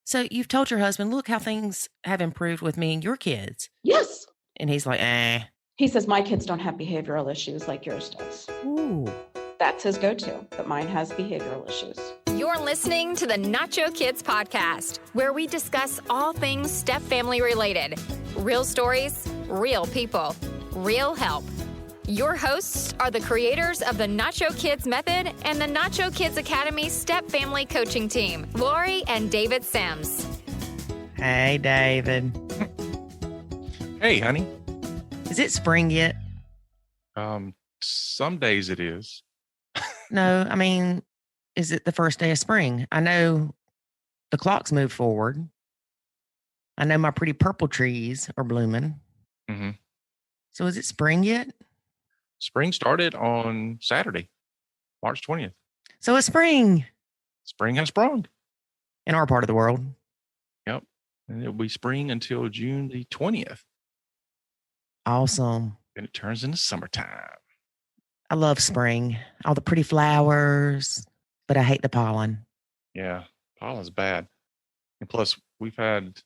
So you've told your husband, look how things have improved with me and your kids. Yes. And he's like, He says, my kids don't have behavioral issues like yours does. Ooh. That's his go-to, but mine has behavioral issues. You're listening to the Nacho Kids Podcast, where we discuss all things step family related. Real stories, real people, real help. Your hosts are the creators of the Nacho Kids Method and the Nacho Kids Academy Step Family Coaching Team, Lori and David Sims. Hey, David. Hey, honey. Is it spring yet? Some days it is. No, I mean, is it the first day of spring? I know the clocks move forward. I know my pretty purple trees are blooming. Mm-hmm. So is it spring yet? Spring started on Saturday, March 20th. So it's spring. Spring has sprung. In our part of the world. Yep. And it'll be spring until June the 20th. Awesome. And it turns into summertime. I love spring. All the pretty flowers, but I hate the pollen. Yeah, pollen's bad. And plus, we've had,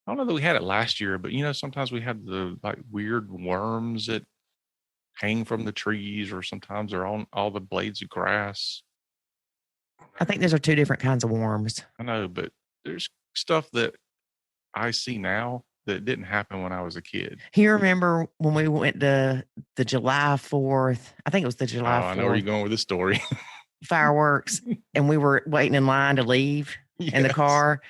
I don't know that we had it last year, but sometimes we had the weird worms that hang from the trees, or sometimes they're on all the blades of grass. I think those are two different kinds of worms. I know, but there's stuff that I see now that didn't happen when I was a kid. You remember when we went to the July 4th? I think it was the July 4th. I know where you're going with this story. Fireworks. And we were waiting in line to leave in the car.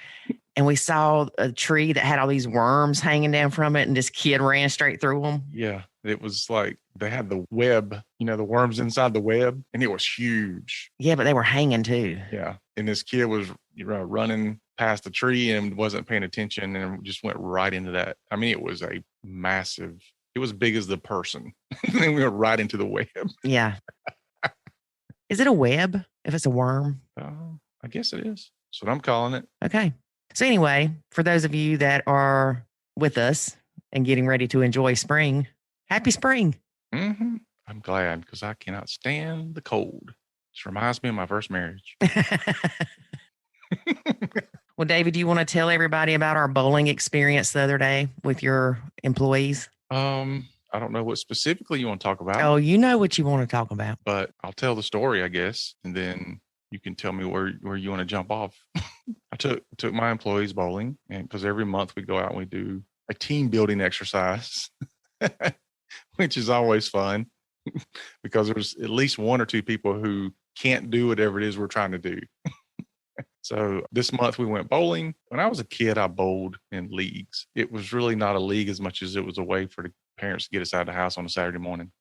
And we saw a tree that had all these worms hanging down from it. And this kid ran straight through them. Yeah. It was like they had the web, the worms inside the web. And it was huge. Yeah, but they were hanging too. Yeah. And this kid was running past the tree and wasn't paying attention and just went right into that. I mean, it was a massive, it was big as the person. And we went right into the web. Yeah. Is it a web if it's a worm? I guess it is. That's what I'm calling it. Okay. So anyway, for those of you that are with us and getting ready to enjoy spring, happy spring. Mm-hmm. I'm glad because I cannot stand the cold. This reminds me of my first marriage. Well, David, do you want to tell everybody about our bowling experience the other day with your employees? I don't know what specifically you want to talk about. Oh, you know what you want to talk about. But I'll tell the story, I guess, and then you can tell me where you want to jump off. I took my employees bowling, and because every month we go out and we do a team building exercise, which is always fun because there's at least one or two people who can't do whatever it is we're trying to do. So this month we went bowling. When I was a kid, I bowled in leagues. It was really not a league as much as it was a way for the parents to get us out of the house on a Saturday morning.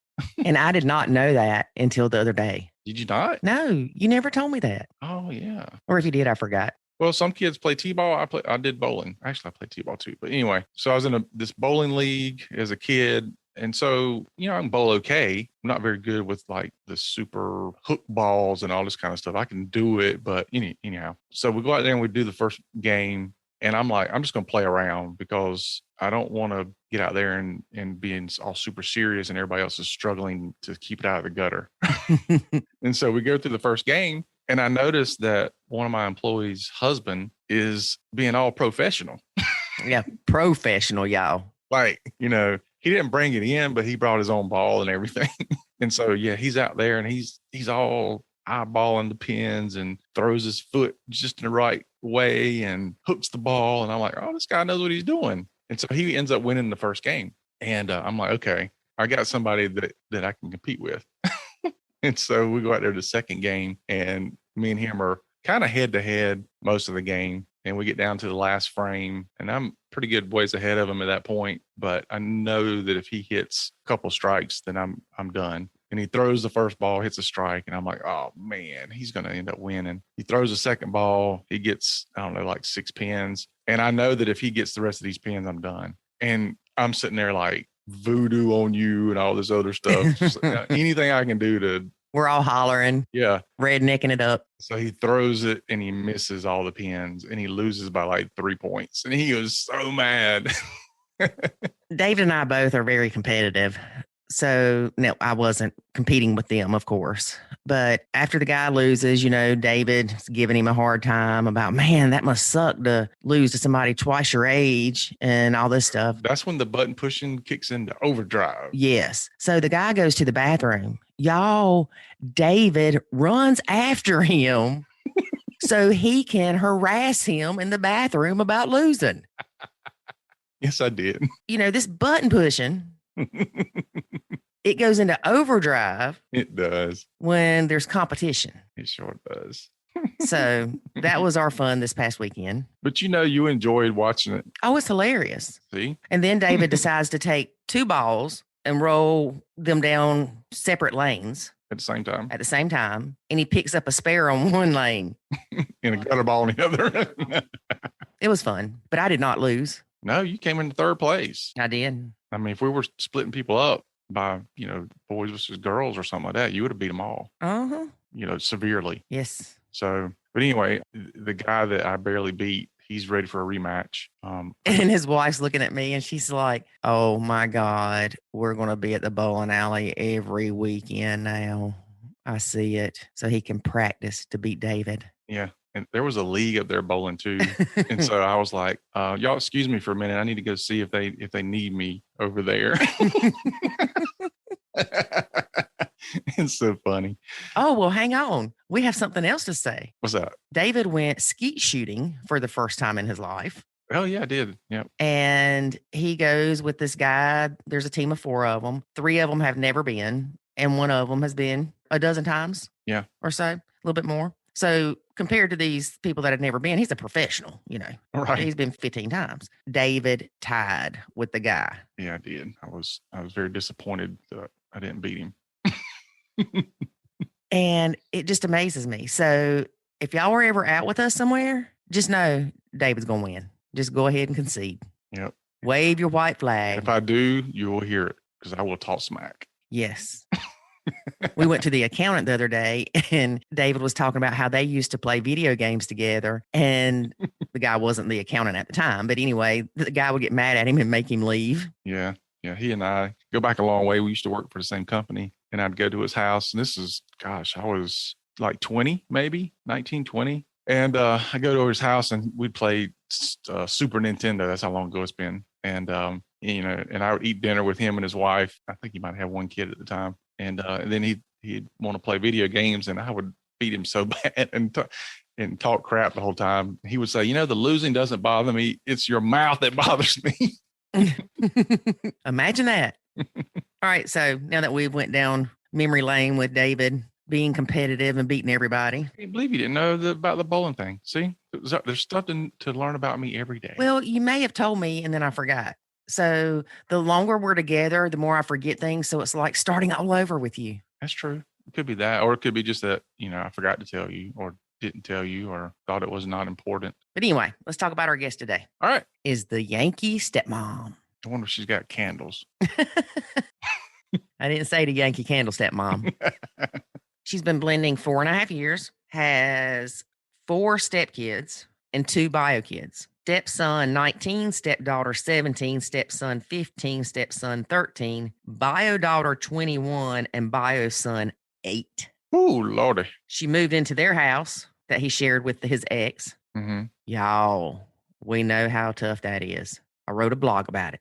And I did not know that until the other day. Did you not? No, you never told me that. Oh, yeah. Or if you did, I forgot. Well, some kids play t-ball. I did bowling. Actually, I played t-ball too. But anyway, so I was in this bowling league as a kid. And so, I can bowl okay. I'm not very good with the super hook balls and all this kind of stuff. I can do it, but anyhow. So we go out there and we do the first game. And I'm like, I'm just going to play around because I don't want to get out there and being all super serious and everybody else is struggling to keep it out of the gutter. And so we go through the first game and I noticed that one of my employees' husband is being all professional. Yeah, professional, y'all. He didn't bring it in, but he brought his own ball and everything. And so, yeah, he's out there and he's all eyeballing the pins and throws his foot just in the right way and hooks the ball. And I'm like, oh, this guy knows what he's doing. And so he ends up winning the first game. And I'm like, okay, I got somebody that I can compete with. And so we go out there to the second game and me and him are kind of head to head most of the game. And we get down to the last frame and I'm pretty good ways ahead of him at that point. But I know that if he hits a couple strikes, then I'm done. And he throws the first ball, hits a strike. And I'm like, oh man, he's going to end up winning. He throws the second ball. He gets, 6 pins. And I know that if he gets the rest of these pins, I'm done. And I'm sitting there like voodoo on you and all this other stuff. Just, anything I can do to. We're all hollering. Yeah. Rednecking it up. So he throws it and he misses all the pins and he loses by 3 points. And he was so mad. David and I both are very competitive. So no, I wasn't competing with them, of course. But after the guy loses, David's giving him a hard time about, man, that must suck to lose to somebody twice your age and all this stuff. That's when the button pushing kicks into overdrive. Yes. So the guy goes to the bathroom. Y'all, David runs after him so he can harass him in the bathroom about losing. Yes, I did. This button pushing, it goes into overdrive. It does. When there's competition. It sure does. So that was our fun this past weekend. But you enjoyed watching it. Oh, it's hilarious. See? And then David decides to take 2 balls and roll them down separate lanes. At the same time. And he picks up a spare on one lane. And a gutter ball on the other. It was fun, but I did not lose. No, you came in 3rd place. I did. I mean, if we were splitting people up by, boys versus girls or something like that, you would have beat them all. Uh-huh. Severely. Yes. So, but anyway, the guy that I barely beat, he's ready for a rematch. And his wife's looking at me and she's like, oh my God, we're going to be at the bowling alley every weekend now. I see it. So he can practice to beat David. Yeah. And there was a league up there bowling too. And so I was like, y'all excuse me for a minute. I need to go see if they need me over there. It's so funny. Oh, well, hang on. We have something else to say. What's that? David went skeet shooting for the first time in his life. Oh, yeah, I did. Yeah. And he goes with this guy. There's a team of 4 of them. 3 of them have never been. And one of them has been a dozen times. Yeah. Or so, a little bit more. So compared to these people that had never been, he's a professional, Right. He's been 15 times. David tied with the guy. Yeah, I did. I was very disappointed that I didn't beat him. And it just amazes me. So if y'all were ever out with us somewhere, just know David's going to win. Just go ahead and concede. Yep. Wave your white flag. If I do, you will hear it because I will talk smack. Yes. We went to the accountant the other day and David was talking about how they used to play video games together. And the guy wasn't the accountant at the time. But anyway, the guy would get mad at him and make him leave. Yeah. Yeah. He and I go back a long way. We used to work for the same company and I'd go to his house. And this is, gosh, I was like 20, maybe 19, 20. And I go to his house and we'd play Super Nintendo. That's how long ago it's been. And, and I would eat dinner with him and his wife. I think he might have one kid at the time. And then he'd want to play video games, and I would beat him so bad and talk crap the whole time. He would say, the losing doesn't bother me. It's your mouth that bothers me. Imagine that. All right. So now that we went down memory lane with David being competitive and beating everybody. I can't believe you didn't know about the bowling thing. See, there's stuff to learn about me every day. Well, you may have told me and then I forgot. So the longer we're together, the more I forget things. So it's like starting all over with you. That's true. It could be that, or it could be just that, I forgot to tell you or didn't tell you or thought it was not important. But anyway, let's talk about our guest today. All right. Is the Yankee Stepmom. I wonder if she's got candles. I didn't say the Yankee Candle Stepmom. She's been blending 4.5 years, has 4 stepkids and 2 bio kids. Stepson 19, stepdaughter 17, stepson 15, stepson 13, bio daughter 21, and bio son 8. Oh, Lordy. She moved into their house that he shared with his ex. Mm-hmm. Y'all, we know how tough that is. I wrote a blog about it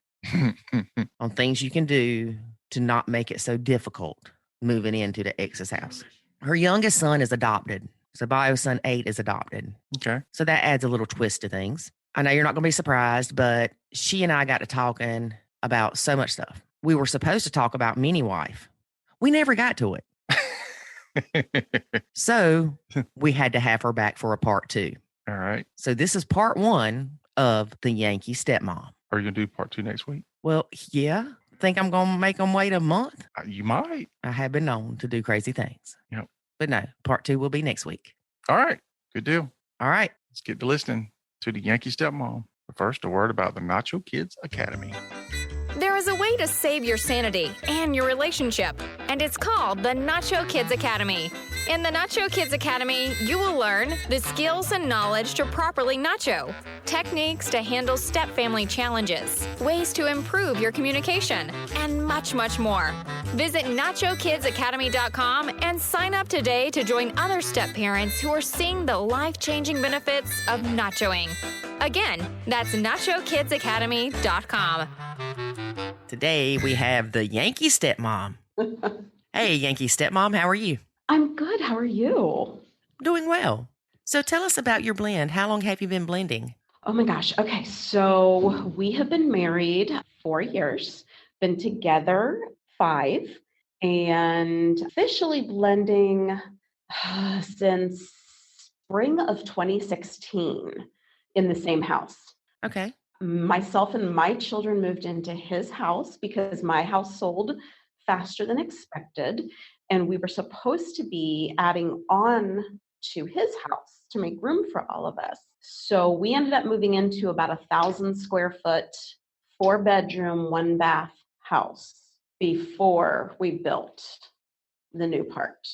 on things you can do to not make it so difficult moving into the ex's house. Her youngest son is adopted. So bio son 8 is adopted. Okay. So that adds a little twist to things. I know you're not going to be surprised, but she and I got to talking about so much stuff. We were supposed to talk about mini wife. We never got to it. So we had to have her back for a part 2. All right. So this is part 1 of the Yankee Stepmom. Are you going to do part 2 next week? Well, yeah. Think I'm going to make them wait a month? You might. I have been known to do crazy things. Yep. But no, part 2 will be next week. All right. Good deal. All right. Let's get to listening to the Yankee Stepmom. But first, a word about the Nacho Kids Academy. There is a way to save your sanity and your relationship, and it's called the Nacho Kids Academy. In the Nacho Kids Academy, you will learn the skills and knowledge to properly nacho, techniques to handle step family challenges, ways to improve your communication, and much, much more. Visit nachokidsacademy.com and sign up today to join other step parents who are seeing the life-changing benefits of nachoing. Again, that's nachokidsacademy.com. Today we have the Yankee Stepmom. Hey, Yankee Stepmom, how are you? I'm good. How are you? Doing well. So tell us about your blend. How long have you been blending? Oh my gosh. Okay. So we have been married 4 years, been together 5, and officially blending since spring of 2016 in the same house. Okay. Myself and my children moved into his house because my house sold faster than expected. And we were supposed to be adding on to his house to make room for all of us. So we ended up moving into about 1,000 square foot, 4-bedroom, 1-bath house before we built the new part.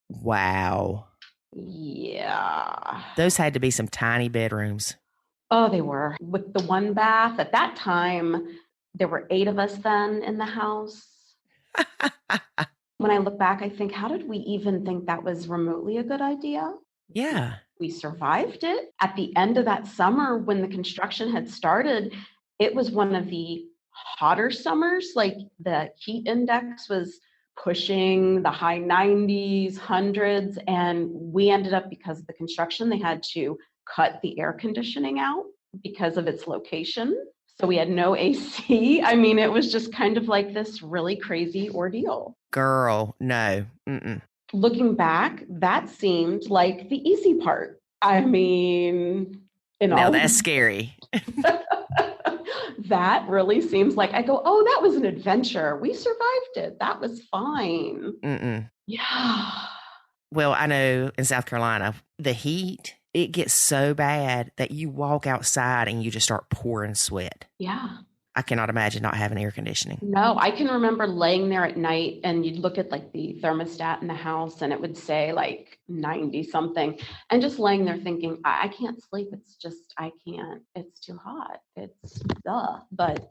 Wow. Yeah. Those had to be some tiny bedrooms. Oh, they were. With the 1 bath, at that time, there were 8 of us then in the house. When I look back, I think, how did we even think that was remotely a good idea? Yeah. We survived it. At the end of that summer, when the construction had started, it was one of the hotter summers. Like the heat index was pushing the high 90s, hundreds. And we ended up, because of the construction, they had to cut the air conditioning out because of its location. So we had no AC. I mean, it was just kind of like this really crazy ordeal. Girl, no. Mm-mm. Looking back, that seemed like the easy part. I mean, Now that's scary. That really seems like, I go, oh, that was an adventure. We survived it. That was fine. Mm-mm. Yeah. Well, I know in South Carolina, the heat, it gets so bad that you walk outside and you just start pouring sweat. Yeah. I cannot imagine not having air conditioning. No, I can remember laying there at night and you'd look at like the thermostat in the house and it would say like 90 something, and just laying there thinking, I can't sleep. It's just, I can't, it's too hot. It's but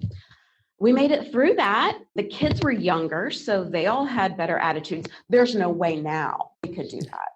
we made it through that. The kids were younger, so they all had better attitudes. There's no way now we could do that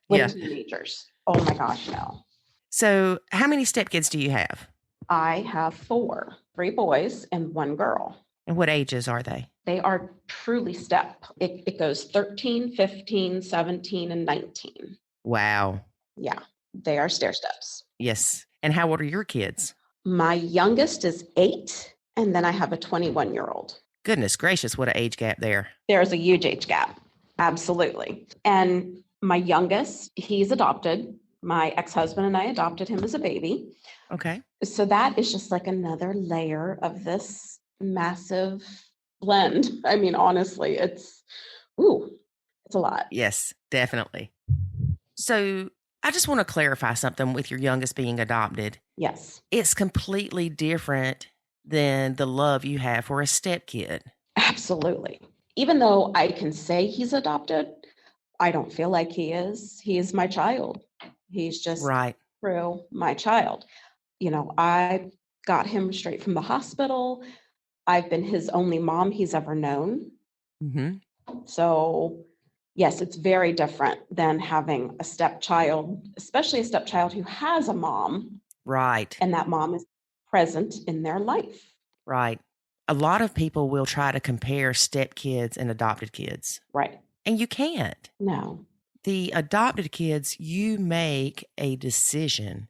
with teenagers. Oh my gosh, no. So how many stepkids do you have? I have 4, 3 boys and 1 girl. And what ages are they? They are truly step. It goes 13, 15, 17, and 19. Wow. Yeah, they are stair steps. Yes. And how old are your kids? My youngest is 8, and then I have a 21-year-old. Goodness gracious, what an age gap there. There's a huge age gap. Absolutely. And my youngest, he's adopted. My ex-husband and I adopted him as a baby. Okay. So that is just like another layer of this massive blend. I mean, honestly, it's a lot. Yes, definitely. So I just want to clarify something with your youngest being adopted. Yes. It's completely different than the love you have for a stepkid. Absolutely. Even though I can say he's adopted, I don't feel like he is. He is my child. He's just through my child. You know, I got him straight from the hospital. I've been his only mom he's ever known. Mm-hmm. So, yes, it's very different than having a stepchild, especially a stepchild who has a mom. Right. And that mom is present in their life. Right. A lot of people will try to compare stepkids and adopted kids. Right. And you can't. No. The adopted kids, you make a decision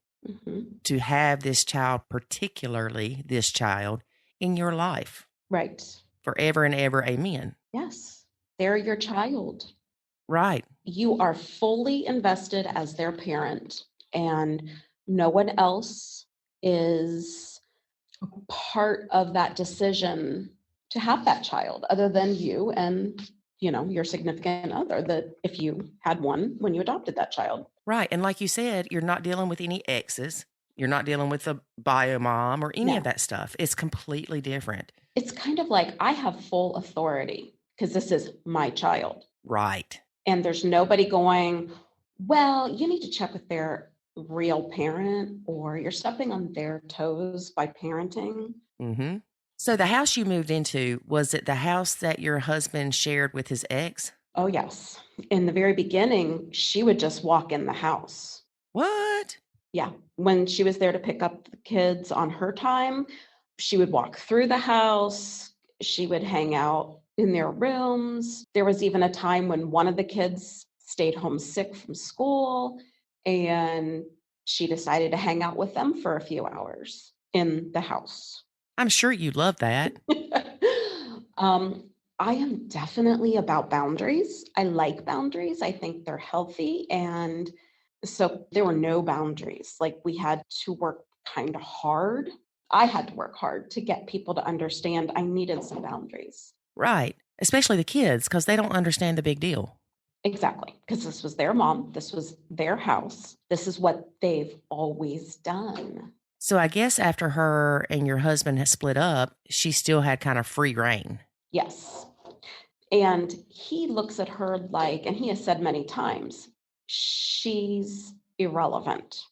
to have this child, particularly this child, in your life. Right. Forever and ever. Amen. Yes. They're your child. Right. You are fully invested as their parent, and no one else is part of that decision to have that child other than you and, you know, your significant other, that if you had one when you adopted that child. Right. And like you said, you're not dealing with any exes. You're not dealing with a bio mom or any of that stuff. It's completely different. It's kind of like I have full authority because this is my child. Right. And there's nobody going, well, you need to check with their real parent, or you're stepping on their toes by parenting. Mm-hmm. So the house you moved into, was it the house that your husband shared with his ex? Oh, yes. In the very beginning, she would just walk in the house. What? Yeah. When she was there to pick up the kids on her time, she would walk through the house. She would hang out in their rooms. There was even a time when one of the kids stayed home sick from school, and she decided to hang out with them for a few hours in the house. I'm sure you love that. I am definitely about boundaries. I like boundaries. I think they're healthy. And so there were no boundaries. Like, we had to work kind of hard. I had to work hard to get people to understand I needed some boundaries. Right. Especially the kids, because they don't understand the big deal. Exactly. Because this was their mom. This was their house. This is what they've always done. So I guess after her and your husband had split up, she still had kind of free reign. Yes. And he looks at her like, and he has said many times, she's irrelevant.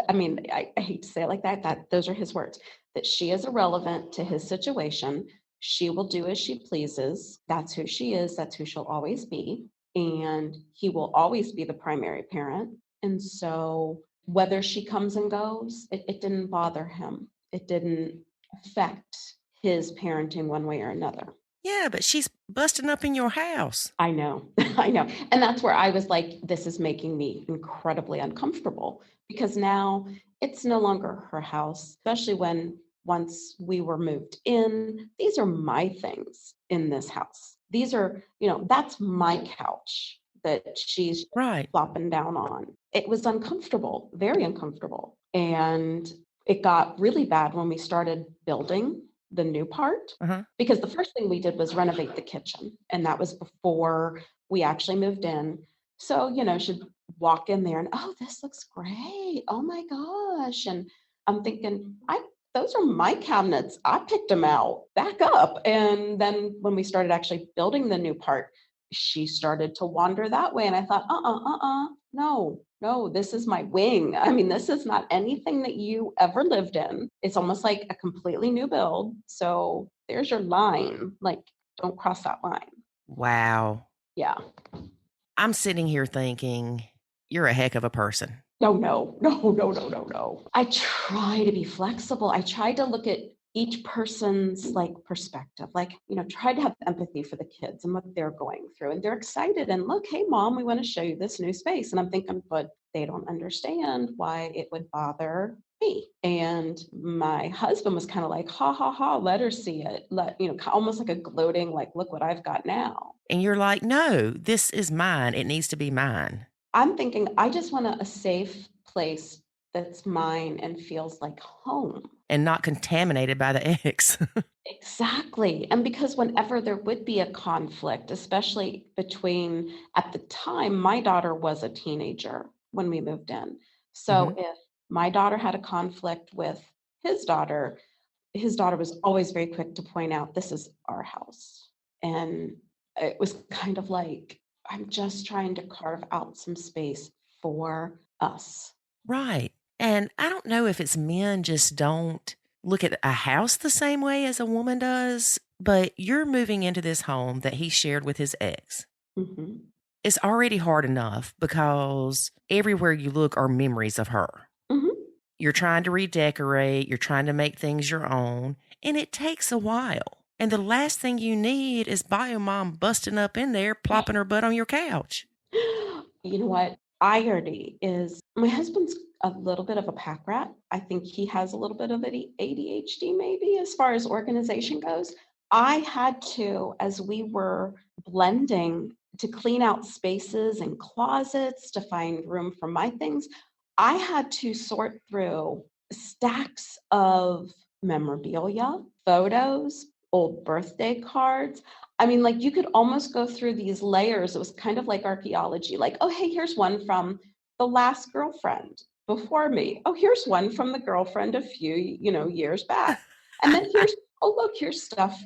I mean, I hate to say it like that those are his words, that she is irrelevant to his situation. She will do as she pleases. That's who she is. That's who she'll always be. And he will always be the primary parent. And so whether she comes and goes, it didn't bother him. It didn't affect his parenting one way or another. Yeah, but she's busting up in your house. I know. I know. And that's where I was like, this is making me incredibly uncomfortable, because now it's no longer her house, especially when once we were moved in, these are my things in this house. These are, that's my couch that she's Right. flopping down on. It was uncomfortable, very uncomfortable. And it got really bad when we started building the new part, because the first thing we did was renovate the kitchen. And that was before we actually moved in. So, she'd walk in there and, oh, this looks great. Oh my gosh. And I'm thinking, those are my cabinets. I picked them out. Back up. And then when we started actually building the new part, she started to wander that way. And I thought, no, this is my wing. I mean, this is not anything that you ever lived in. It's almost like a completely new build. So there's your line. Like, don't cross that line. Wow. Yeah. I'm sitting here thinking, you're a heck of a person. No. I try to be flexible. I try to look at each person's perspective, try to have empathy for the kids and what they're going through. And they're excited and look, hey, mom, we want to show you this new space. And I'm thinking, but they don't understand why it would bother me. And my husband was kind of like, ha, ha, ha, let her see it. Almost like a gloating, look what I've got now. And you're like, no, this is mine. It needs to be mine. I'm thinking, I just want a safe place that's mine and feels like home. And not contaminated by the ex. Exactly. And because whenever there would be a conflict, especially between, at the time, my daughter was a teenager when we moved in. So if my daughter had a conflict with his daughter was always very quick to point out, this is our house. And it was kind of like, I'm just trying to carve out some space for us. Right. And I don't know if it's men just don't look at a house the same way as a woman does, but you're moving into this home that he shared with his ex. Mm-hmm. It's already hard enough because everywhere you look are memories of her. Mm-hmm. You're trying to redecorate, you're trying to make things your own, and it takes a while. And the last thing you need is bio mom busting up in there, plopping her butt on your couch. You know what? Irony is my husband's a little bit of a pack rat. I think he has a little bit of ADHD maybe as far as organization goes. I had to, as we were blending, to clean out spaces and closets to find room for my things, I had to sort through stacks of memorabilia, photos, old birthday cards. I mean, you could almost go through these layers. It was kind of like archaeology, oh, hey, here's one from the last girlfriend before me. Oh, here's one from the girlfriend a few, years back. And then here's stuff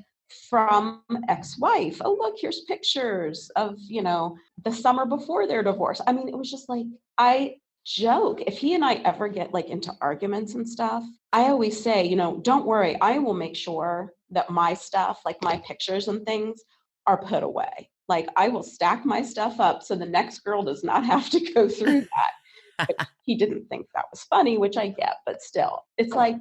from ex-wife. Oh, look, here's pictures of, the summer before their divorce. I mean, it was just like, I joke, if he and I ever get like into arguments and stuff, I always say, don't worry, I will make sure that my stuff, like my pictures and things, are put away. Like, I will stack my stuff up so the next girl does not have to go through that. But he didn't think that was funny, which I get, but still, it's like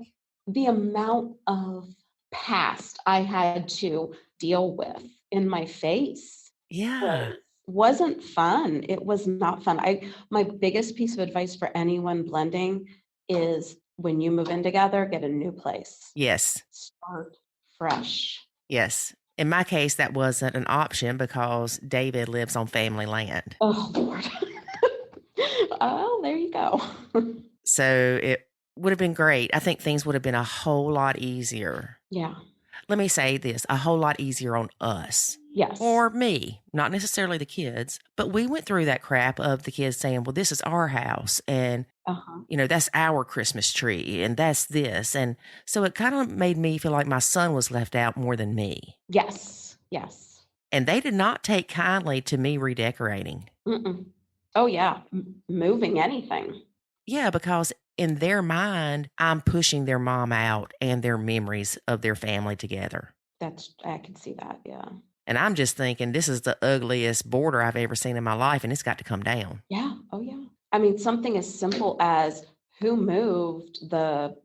the amount of past I had to deal with in my face wasn't fun. It was not fun. My biggest piece of advice for anyone blending is, when you move in together, get a new place. Yes. Start fresh. Yes. In my case, that wasn't an option because David lives on family land. Oh, Lord. Oh, there you go. So it would have been great. I think things would have been a whole lot easier. Yeah. Let me say this, a whole lot easier on us. Yes. Or me, not necessarily the kids, but we went through that crap of the kids saying, well, this is our house and, that's our Christmas tree and that's this. And so it kind of made me feel like my son was left out more than me. Yes. Yes. And they did not take kindly to me redecorating. Mm-mm. Oh, yeah. Moving anything. Yeah, because in their mind, I'm pushing their mom out and their memories of their family together. I can see that, yeah. And I'm just thinking, this is the ugliest border I've ever seen in my life, and it's got to come down. Yeah, oh yeah. I mean, something as simple as who moved the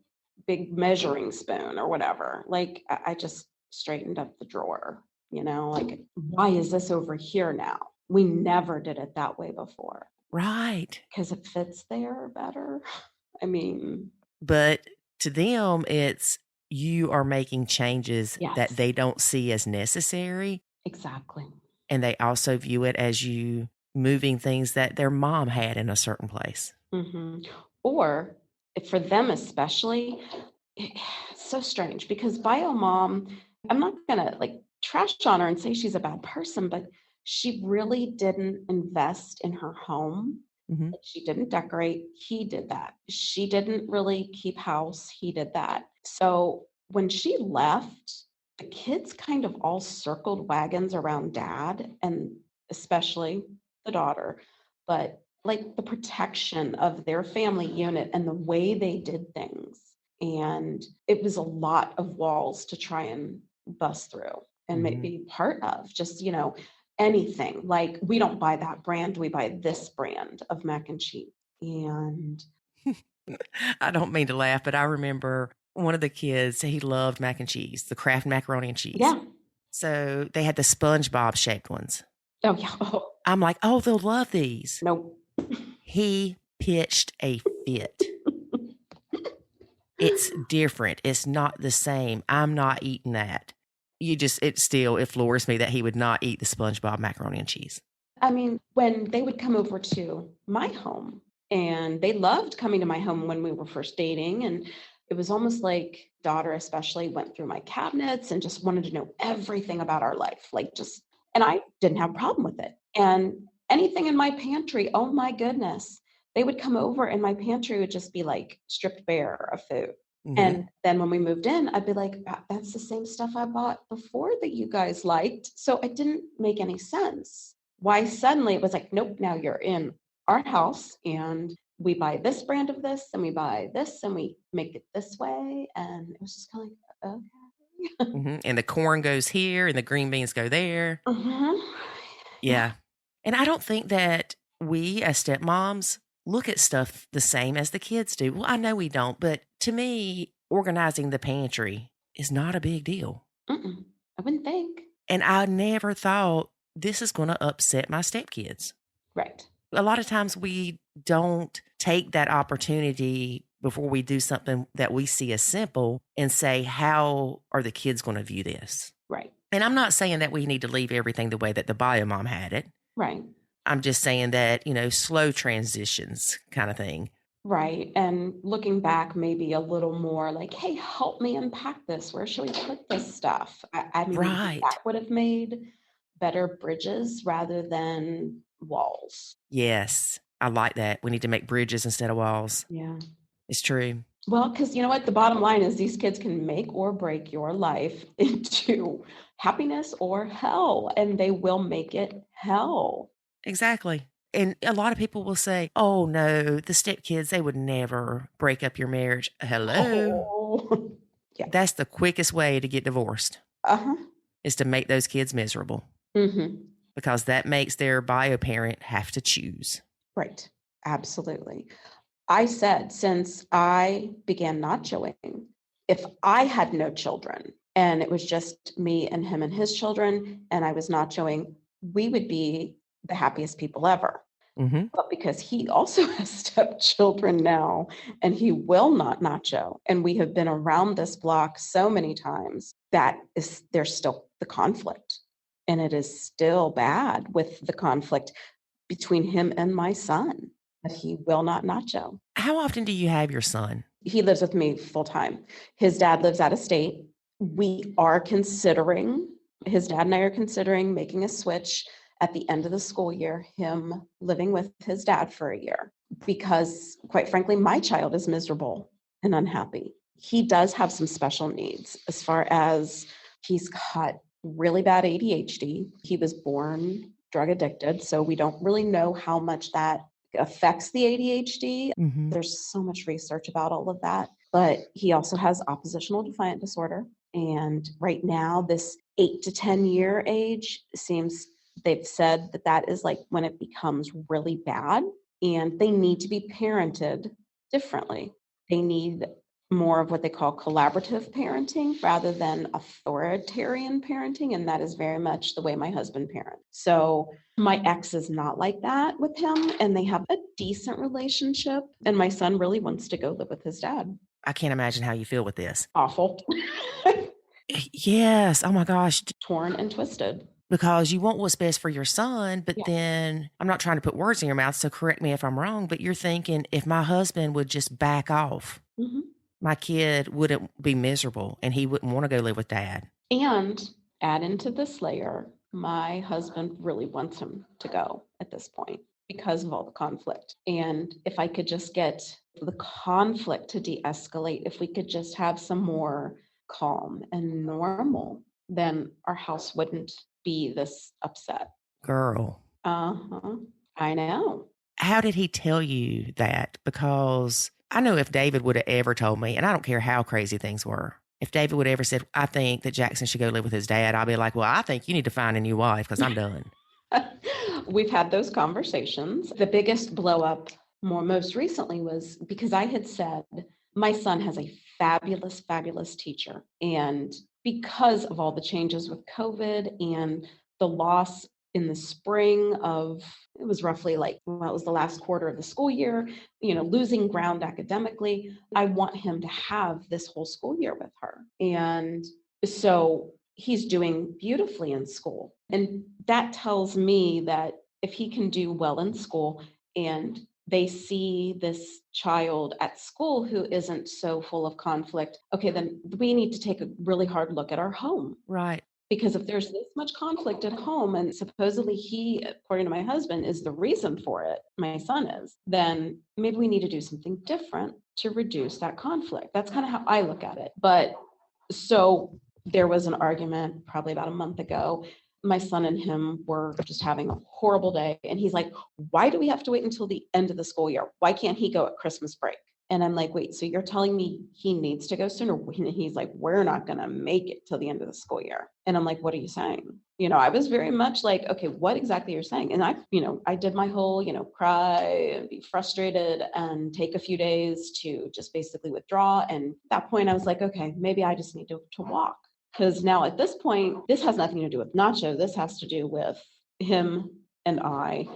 big measuring spoon or whatever. Like, I just straightened up the drawer, like, why is this over here now? We never did it that way before. Right. Because it fits there better. I mean. But to them, it's you are making changes that they don't see as necessary. Exactly. And they also view it as you moving things that their mom had in a certain place. Mm-hmm. Or for them especially, it's so strange because bio mom, I'm not going to like trash on her and say she's a bad person, but she really didn't invest in her home. Mm-hmm. She didn't decorate. He did that. She didn't really keep house. He did that. So when she left, the kids kind of all circled wagons around dad and especially the daughter, but like the protection of their family unit and the way they did things. And it was a lot of walls to try and bust through and be part of just, anything. Like, we don't buy that brand. We buy this brand of mac and cheese. And I don't mean to laugh, but I remember one of the kids, he loved mac and cheese, the Kraft macaroni and cheese. Yeah. So they had the SpongeBob shaped ones. Oh, yeah. Oh. I'm like, oh, they'll love these. Nope. He pitched a fit. It's different. It's not the same. I'm not eating that. It floors me that he would not eat the SpongeBob macaroni and cheese. I mean, when they would come over to my home, and they loved coming to my home when we were first dating, and it was almost like daughter especially went through my cabinets and just wanted to know everything about our life. And I didn't have a problem with it. And anything in my pantry, oh my goodness, they would come over and my pantry would just be like stripped bare of food. Mm-hmm. And then when we moved in, I'd be like, that's the same stuff I bought before that you guys liked. So it didn't make any sense. Why suddenly it was like, nope, now you're in our house and we buy this brand of this and we buy this and we make it this way. And it was just kind of like, okay. Mm-hmm. And the corn goes here and the green beans go there. Mm-hmm. Yeah. And I don't think that we as stepmoms look at stuff the same as the kids do. Well, I know we don't, but to me, organizing the pantry is not a big deal. Mm-mm. I wouldn't think. And I never thought this is going to upset my stepkids. Right. A lot of times we don't take that opportunity before we do something that we see as simple and say, how are the kids going to view this? Right. And I'm not saying that we need to leave everything the way that the bio mom had it. Right. I'm just saying that, slow transitions kind of thing. Right. And looking back, maybe a little more like, hey, help me unpack this. Where should we put this stuff? I mean, right. That would have made better bridges rather than walls. Yes. I like that. We need to make bridges instead of walls. Yeah. It's true. Well, because you know what? The bottom line is these kids can make or break your life into happiness or hell, and they will make it hell. Exactly. And a lot of people will say, oh no, the stepkids, they would never break up your marriage. Hello. Oh. Yeah. That's the quickest way to get divorced Uh-huh. is to make those kids miserable Mm-hmm. because that makes their bio parent have to choose. Right. Absolutely. I said, since I began nachoing, if I had no children and it was just me and him and his children, and I was nachoing, we would be the happiest people ever. Mm-hmm. But because he also has stepchildren now and he will not nacho, and we have been around this block so many times, there's still the conflict. And it is still bad with the conflict between him and my son, that he will not nacho. How often do you have your son? He lives with me full time. His dad lives out of state. His dad and I are considering making a switch at the end of the school year, him living with his dad for a year, because quite frankly, my child is miserable and unhappy. He does have some special needs as far as he's got really bad ADHD. He was born drug addicted, so we don't really know how much that affects the ADHD. Mm-hmm. There's so much research about all of that, but he also has oppositional defiant disorder. And right now, this 8 to 10 year age they've said that is like when it becomes really bad, and they need to be parented differently. They need more of what they call collaborative parenting rather than authoritarian parenting. And that is very much the way my husband parents. So my ex is not like that with him, and they have a decent relationship. And my son really wants to go live with his dad. I can't imagine how you feel with this. Awful. Yes. Oh my gosh. Torn and twisted. Because you want what's best for your son, but Yeah. then I'm not trying to put words in your mouth, so correct me if I'm wrong, but you're thinking if my husband would just back off, Mm-hmm. my kid wouldn't be miserable and he wouldn't want to go live with dad. And add into this layer, my husband really wants him to go at this point because of all the conflict. And if I could just get the conflict to de-escalate, if we could just have some more calm and normal, then our house wouldn't be this upset. Girl. Uh-huh. I know. How did he tell you that? Because I know if David would have ever told me, and I don't care how crazy things were, if David would have ever said, I think that Jackson should go live with his dad, I'll be like, well, I think you need to find a new wife because I'm done. We've had those conversations. The biggest blow up most recently was because I had said, my son has a fabulous, fabulous teacher. And because of all the changes with COVID and the loss in the spring of, it was roughly it was the last quarter of the school year, losing ground academically, I want him to have this whole school year with her. And so he's doing beautifully in school. And that tells me that if he can do well in school and they see this child at school who isn't so full of conflict, okay, then we need to take a really hard look at our home. Right. Because if there's this much conflict at home and supposedly he, according to my husband, is the reason for it, my son is, then maybe we need to do something different to reduce that conflict. That's kind of how I look at it. But so there was an argument probably about a month ago. My son and him were just having a horrible day. And he's like, why do we have to wait until the end of the school year? Why can't he go at Christmas break? And I'm like, wait, so you're telling me he needs to go sooner? And he's like, we're not going to make it till the end of the school year. And I'm like, what are you saying? I was very much like, okay, what exactly you're saying? And I did my whole, cry and be frustrated and take a few days to just basically withdraw. And at that point I was like, okay, maybe I just need to walk. Because now at this point, this has nothing to do with Nacho. This has to do with him and I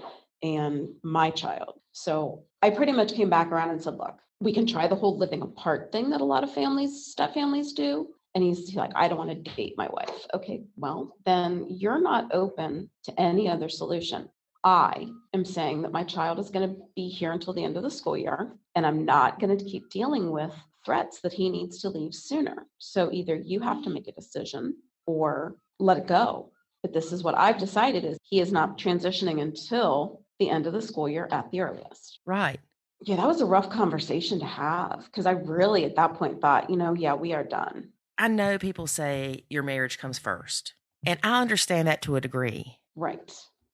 and my child. So I pretty much came back around and said, look, we can try the whole living apart thing that a lot of step families do. And he's like, I don't want to date my wife. Okay, well, then you're not open to any other solution. I am saying that my child is going to be here until the end of the school year, and I'm not going to keep dealing with threats that he needs to leave sooner. So either you have to make a decision or let it go. But this is what I've decided is he is not transitioning until the end of the school year at the earliest. Right. Yeah, that was a rough conversation to have because I really at that point thought, yeah, we are done. I know people say your marriage comes first, and I understand that to a degree, Right.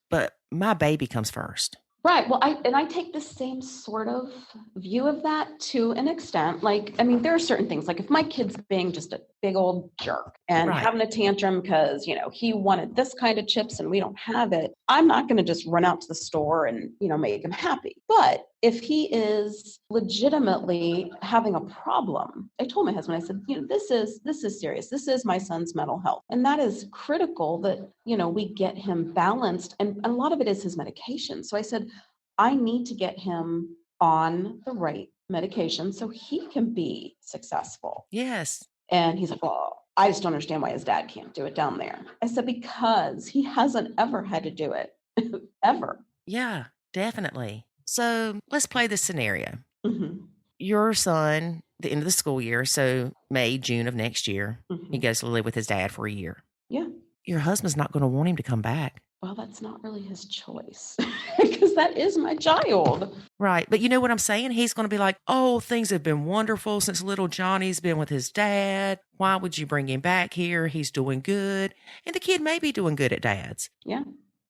but my baby comes first. Right. Well, I take the same sort of view of that to an extent. Like, I mean, there are certain things, like if my kid's being just a big old jerk and Right. having a tantrum because, he wanted this kind of chips and we don't have it, I'm not going to just run out to the store and, make him happy. But if he is legitimately having a problem, I told my husband, I said, this is serious. This is my son's mental health. And that is critical that, we get him balanced. And a lot of it is his medication. So I said, I need to get him on the right medication so he can be successful. Yes. And he's like, well, I just don't understand why his dad can't do it down there. I said, because he hasn't ever had to do it, ever. Yeah, definitely. So let's play this scenario. Mm-hmm. Your son, the end of the school year, so May, June of next year, Mm-hmm. he goes to live with his dad for a year. Yeah. Your husband's not going to want him to come back. Well, that's not really his choice because that is my child. Right. But you know what I'm saying? He's going to be like, oh, things have been wonderful since little Johnny's been with his dad. Why would you bring him back here? He's doing good. And the kid may be doing good at dad's. Yeah.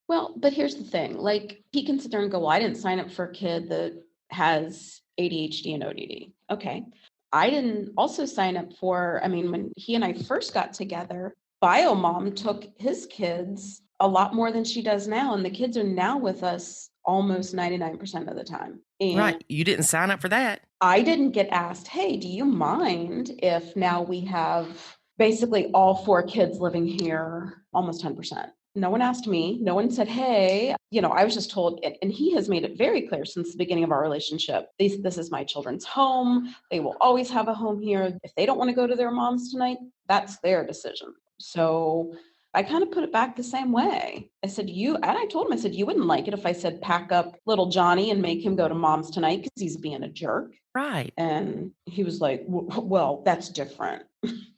Well, but here's the thing. Like, he can sit there and go, well, I didn't sign up for a kid that has ADHD and ODD. Okay. I didn't also sign up for, when he and I first got together, BioMom took his kids a lot more than she does now. And the kids are now with us almost 99% of the time. And right. You didn't sign up for that. I didn't get asked, hey, do you mind if now we have basically all 4 kids living here almost 10%? No one asked me. No one said, hey, I was just told, and he has made it very clear since the beginning of our relationship, this is my children's home. They will always have a home here. If they don't want to go to their mom's tonight, that's their decision. So I kind of put it back the same way. I said, and I told him, I said, you wouldn't like it if I said, pack up little Johnny and make him go to mom's tonight because he's being a jerk. Right. And he was like, well, that's different.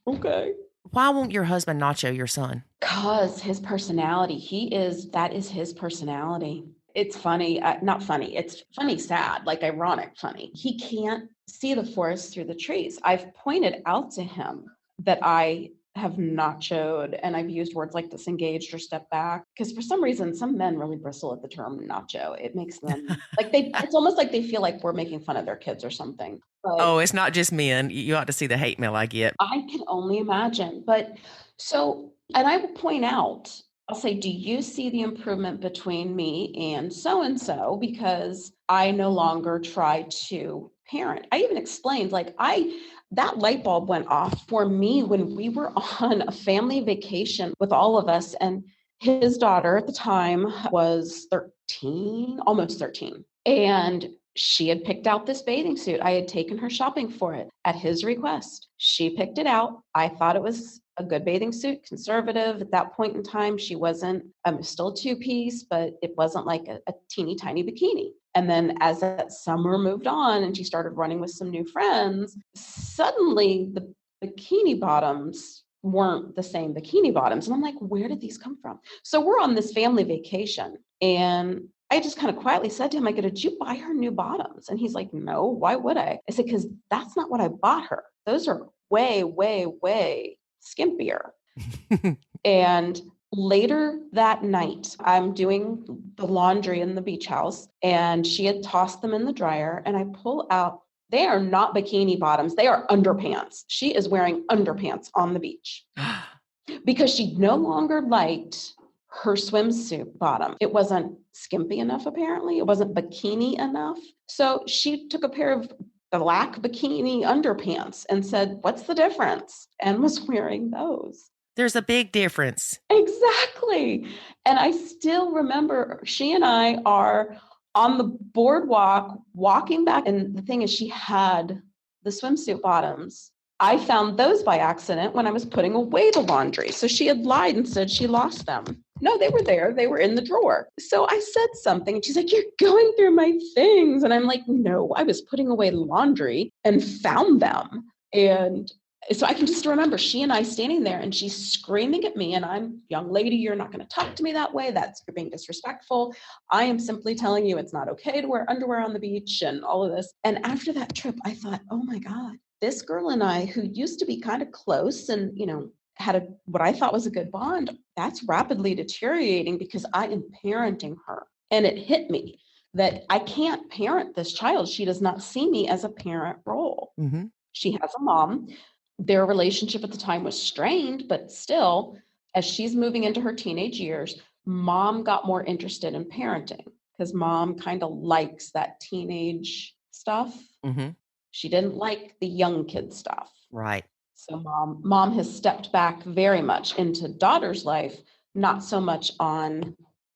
Okay. Why won't your husband Nacho your son? Because his personality, that is his personality. It's funny, not funny. It's funny, sad, like ironic funny. He can't see the forest through the trees. I've pointed out to him that I have nachoed, and I've used words like disengaged or step back, because for some reason, some men really bristle at the term nacho. It makes them it's almost like they feel like we're making fun of their kids or something. But oh, it's not just men. You ought to see the hate mail I get. I can only imagine. But and I will point out, I'll say, do you see the improvement between me and so-and-so? Because I no longer try to parent. I even explained, that light bulb went off for me when we were on a family vacation with all of us. And his daughter at the time was 13, almost 13. And she had picked out this bathing suit. I had taken her shopping for it at his request. She picked it out. I thought it was a good bathing suit, conservative. At that point in time, she wasn't, still a 2-piece, but it wasn't like a teeny tiny bikini. And then as that summer moved on and she started running with some new friends, suddenly the bikini bottoms weren't the same bikini bottoms. And I'm like, where did these come from? So we're on this family vacation. And I just kind of quietly said to him, I go, did you buy her new bottoms? And he's like, no, why would I? I said, because that's not what I bought her. Those are way, way, way skimpier. And later that night, I'm doing the laundry in the beach house, and she had tossed them in the dryer, and I pull out, they are not bikini bottoms, they are underpants. She is wearing underpants on the beach because she no longer liked her swimsuit bottom. It wasn't skimpy enough, apparently. It wasn't bikini enough. So she took a pair of black bikini underpants and said, what's the difference? And was wearing those. There's a big difference. Exactly. And I still remember she and I are on the boardwalk walking back. And the thing is, she had the swimsuit bottoms. I found those by accident when I was putting away the laundry. So she had lied and said she lost them. No, they were there. They were in the drawer. So I said something and she's like, you're going through my things. And I'm like, no, I was putting away laundry and found them. And So I can just remember she and I standing there and she's screaming at me and I'm, young lady, you're not going to talk to me that way. You're being disrespectful. I am simply telling you it's not okay to wear underwear on the beach and all of this. And after that trip, I thought, oh my God, this girl and I, who used to be kind of close and, had what I thought was a good bond, that's rapidly deteriorating because I am parenting her. And it hit me that I can't parent this child. She does not see me as a parent role. Mm-hmm. She has a mom. Their relationship at the time was strained, but still, as she's moving into her teenage years, mom got more interested in parenting because mom kind of likes that teenage stuff. Mm-hmm. She didn't like the young kid stuff. Right. So mom has stepped back very much into daughter's life, not so much on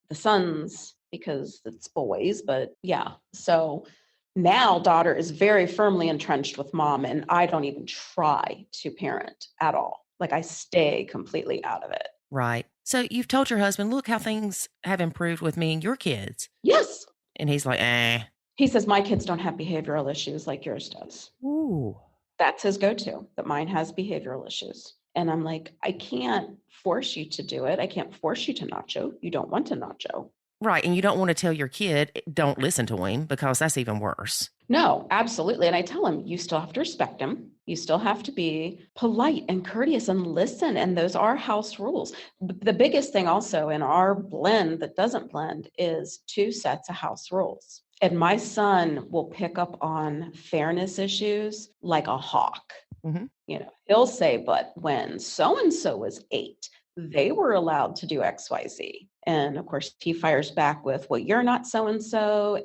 the sons because it's boys, but yeah. So now daughter is very firmly entrenched with mom and I don't even try to parent at all. Like I stay completely out of it. Right. So you've told your husband, look how things have improved with me and your kids. Yes. And he's like, He says, my kids don't have behavioral issues like yours does. Ooh. That's his go-to, that mine has behavioral issues. And I'm like, I can't force you to do it. I can't force you to nacho. You don't want to nacho. Right. And you don't want to tell your kid, don't listen to him because that's even worse. No, absolutely. And I tell him, you still have to respect him. You still have to be polite and courteous and listen. And those are house rules. The biggest thing also in our blend that doesn't blend is 2 sets of house rules. And my son will pick up on fairness issues like a hawk. Mm-hmm. He'll say, but when so-and-so was 8, they were allowed to do XYZ. And of course, he fires back with, well, you're not so-and-so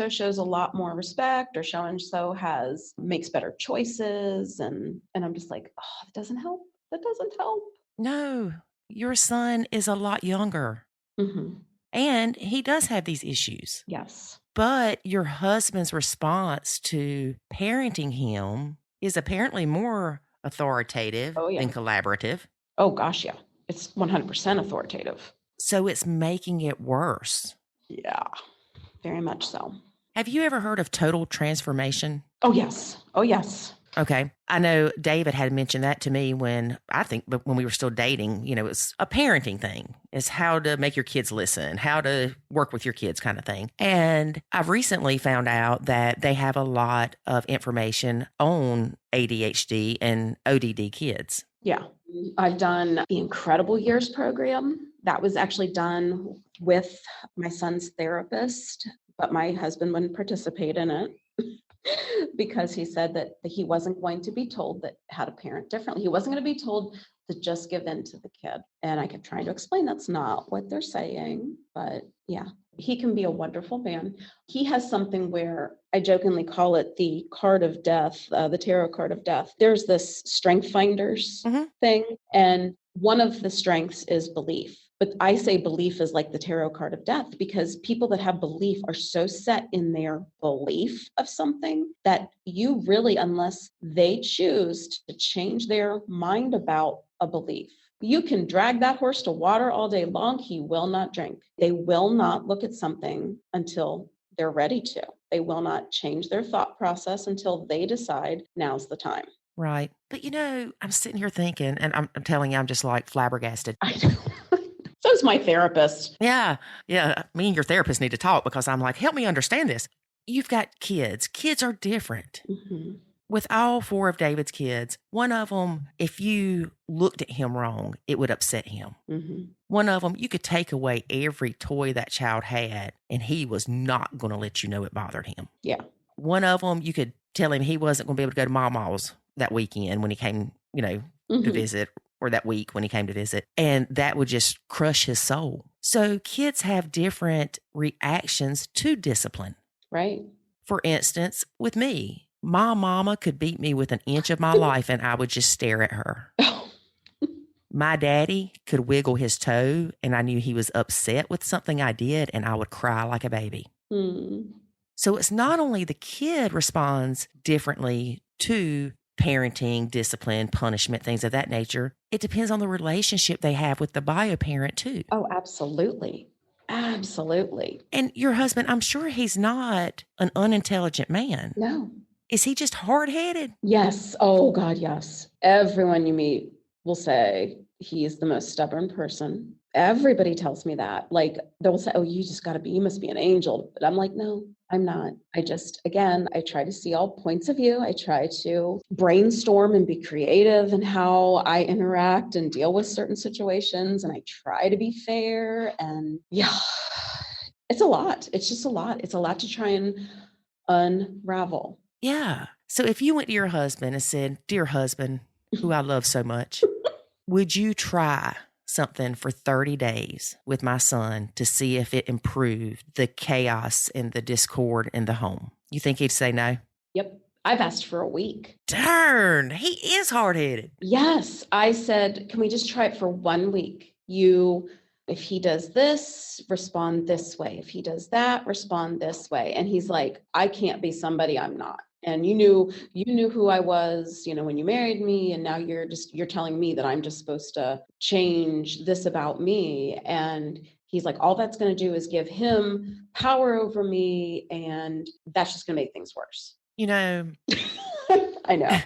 shows a lot more respect, or so-and-so makes better choices. And I'm just like, oh, that doesn't help. That doesn't help. No, your son is a lot younger. Mm-hmm. And he does have these issues. Yes. But your husband's response to parenting him is apparently more authoritative than collaborative. Oh, gosh, yeah. It's 100% authoritative. So it's making it worse. Yeah, very much so. Have you ever heard of total transformation? Oh, yes. Oh, yes. Okay. I know David had mentioned that to me when we were still dating. It was a parenting thing. It's how to make your kids listen, how to work with your kids kind of thing. And I've recently found out that they have a lot of information on ADHD and ODD kids. Yeah. I've done the Incredible Years program. That was actually done with my son's therapist, but my husband wouldn't participate in it. Because he said that he wasn't going to be told that how to parent differently. He wasn't going to be told to just give in to the kid. And I kept trying to explain that's not what they're saying. But yeah, he can be a wonderful man. He has something where I jokingly call it the card of death, the tarot card of death. There's this strength finders thing. And one of the strengths is belief. But I say belief is like the tarot card of death because people that have belief are so set in their belief of something that you really, unless they choose to change their mind about a belief, you can drag that horse to water all day long. He will not drink. They will not look at something until they're ready to. They will not change their thought process until they decide now's the time. Right. But I'm sitting here thinking, and I'm telling you, I'm just like flabbergasted. I know. So's my therapist. Yeah. Me and your therapist need to talk because I'm like, help me understand this. You've got kids. Kids are different. Mm-hmm. With all 4 of David's kids, one of them, if you looked at him wrong, it would upset him. Mm-hmm. One of them, you could take away every toy that child had, and he was not going to let you know it bothered him. Yeah. One of them, you could tell him he wasn't going to be able to go to Mama's that weekend when he came, to visit, or that week when he came to visit. And that would just crush his soul. So kids have different reactions to discipline. Right. For instance, with me, my mama could beat me with an inch of my life and I would just stare at her. My daddy could wiggle his toe and I knew he was upset with something I did and I would cry like a baby. So it's not only the kid responds differently to parenting, discipline, punishment, things of that nature. It depends on the relationship they have with the bio parent too. Oh, absolutely. Absolutely. And your husband, I'm sure he's not an unintelligent man. No. Is he just hard-headed? Yes. Oh God, yes. Everyone you meet will say he's the most stubborn person. Everybody tells me that. Like they'll say, oh, you must be an angel. But I'm like, no, I'm not. Again, I try to see all points of view. I try to brainstorm and be creative in how I interact and deal with certain situations. And I try to be fair. And yeah, it's a lot. It's just a lot. It's a lot to try and unravel. Yeah. So if you went to your husband and said, dear husband, who I love so much, would you try something for 30 days with my son to see if it improved the chaos and the discord in the home? You think he'd say no? Yep. I've asked for a week. Darn, he is hard-headed. Yes. I said, can we just try it for 1 week? If he does this, respond this way. If he does that, respond this way. And he's like, I can't be somebody I'm not. And you knew who I was, when you married me, and now you're telling me that I'm just supposed to change this about me. And he's like, all that's going to do is give him power over me, and that's just going to make things worse. I know.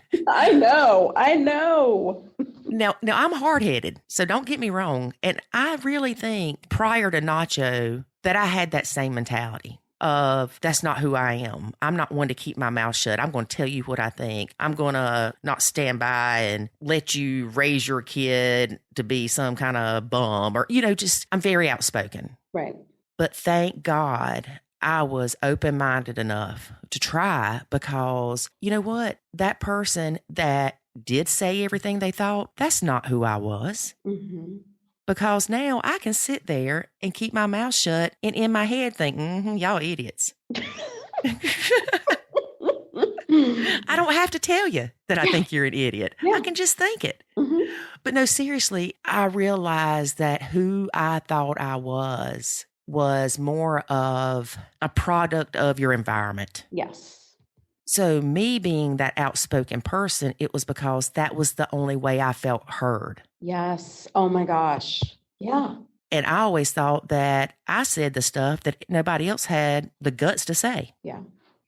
Now I'm hard-headed, so don't get me wrong. And I really think prior to Nacho that I had that same mentality of that's not who I am. I'm not one to keep my mouth shut. I'm going to tell you what I think. I'm going to not stand by and let you raise your kid to be some kind of bum or, I'm very outspoken. Right. But thank God I was open-minded enough to try, because you know what? That person that did say everything they thought, that's not who I was. Mm-hmm. Because now I can sit there and keep my mouth shut and in my head think, y'all idiots. I don't have to tell you that I think you're an idiot. Yeah. I can just think it. Mm-hmm. But no, seriously, I realized that who I thought I was more of a product of your environment. Yes. So me being that outspoken person, it was because that was the only way I felt heard. Yes. Oh my gosh. Yeah. And I always thought that I said the stuff that nobody else had the guts to say. Yeah.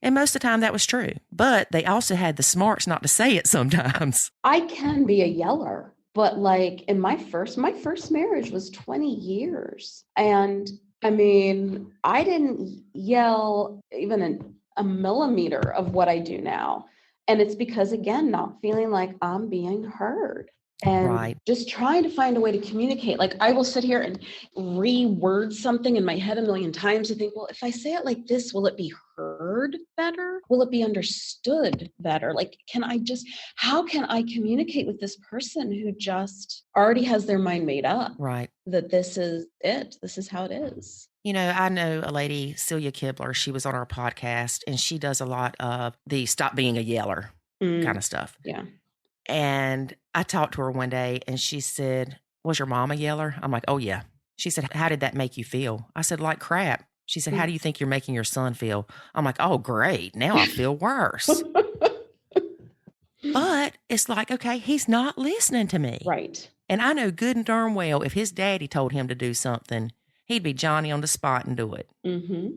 And most of the time that was true. But they also had the smarts not to say it sometimes. I can be a yeller, but like in my first marriage was 20 years. And I mean, I didn't yell even a millimeter of what I do now. And it's because, again, not feeling like I'm being heard. And just trying to find a way to communicate. Like I will sit here and reword something in my head a million times and think, well, if I say it like this, will it be heard better? Will it be understood better? Like, how can I communicate with this person who just already has their mind made up? Right. That this is it. This is how it is. I know a lady, Celia Kibler, she was on our podcast and she does a lot of the stop being a yeller kind of stuff. Yeah. And I talked to her one day and she said, was your mom a yeller? I'm like, oh yeah. She said, how did that make you feel? I said, like crap. She said, how do you think you're making your son feel? I'm like, oh, great. Now I feel worse. But it's like, okay, he's not listening to me. Right. And I know good and darn well if his daddy told him to do something, he'd be Johnny on the spot and do it. Mm-hmm.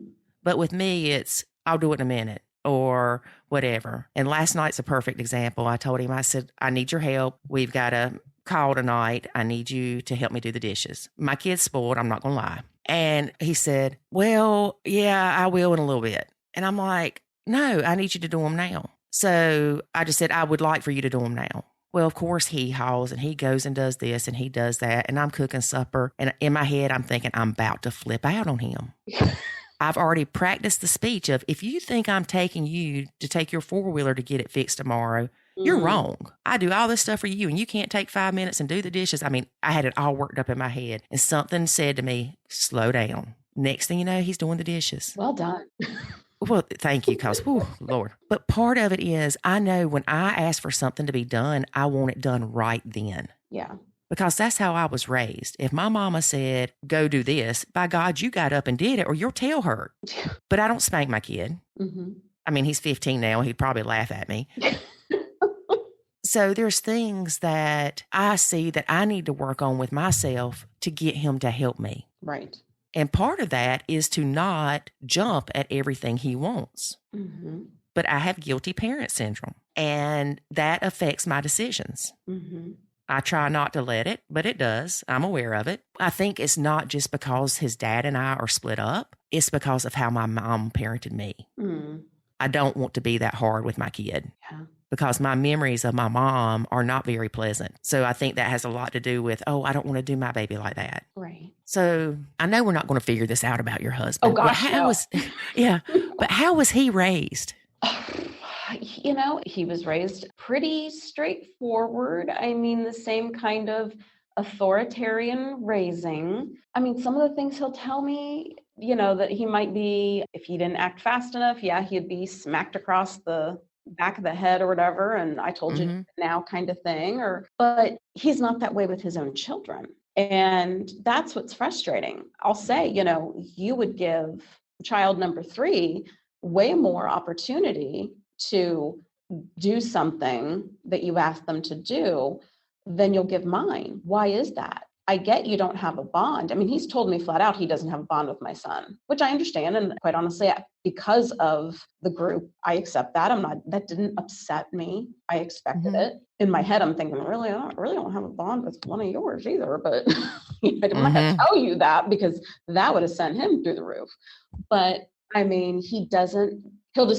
But with me, it's, I'll do it in a minute or whatever. And last night's a perfect example. I told him, I said, I need your help. We've got a call tonight. I need you to help me do the dishes. My kid's spoiled. I'm not going to lie. And he said, well, yeah, I will in a little bit. And I'm like, no, I need you to do them now. So I just said, I would like for you to do them now. Well, of course, he hauls and he goes and does this and he does that. And I'm cooking supper. And in my head, I'm thinking I'm about to flip out on him. I've already practiced the speech of, if you think I'm taking you to take your four-wheeler to get it fixed tomorrow, you're wrong. I do all this stuff for you and you can't take 5 minutes and do the dishes. I mean, I had it all worked up in my head and something said to me, slow down. Next thing you know, he's doing the dishes. Well done. Well, thank you, because, Lord. But part of it is, I know when I ask for something to be done, I want it done right then. Yeah. Because that's how I was raised. If my mama said, go do this, by God, you got up and did it or your tail hurt. But I don't spank my kid. Mm-hmm. I mean, he's 15 now. He'd probably laugh at me. So there's things that I see that I need to work on with myself to get him to help me. Right. And part of that is to not jump at everything he wants. Mm-hmm. but I have guilty parent syndrome, and that affects my decisions. Mm-hmm. I try not to let it, but it does. I'm aware of it. I think it's not just because his dad and I are split up. It's because of how my mom parented me. Mm. I don't want to be that hard with my kid. Yeah. Because my memories of my mom are not very pleasant. So I think that has a lot to do with, I don't want to do my baby like that. Right. So I know we're not going to figure this out about your husband. Oh, gosh, But how was he raised? He was raised pretty straightforward. I mean, the same kind of authoritarian raising. I mean, some of the things he'll tell me, that he might be, if he didn't act fast enough, he'd be smacked across the back of the head or whatever. And I told you now kind of thing, but he's not that way with his own children. And that's what's frustrating. I'll say, you would give child number 3 way more opportunity to do something that you ask them to do than you'll give mine. Why is that? I get you don't have a bond. I mean, he's told me flat out he doesn't have a bond with my son, which I understand. And quite honestly, because of the group, I accept that. That didn't upset me. I expected it. In my head, I'm thinking, really, I don't have a bond with one of yours either. But I'm not going to tell you that, because that would have sent him through the roof. But I mean, he'll just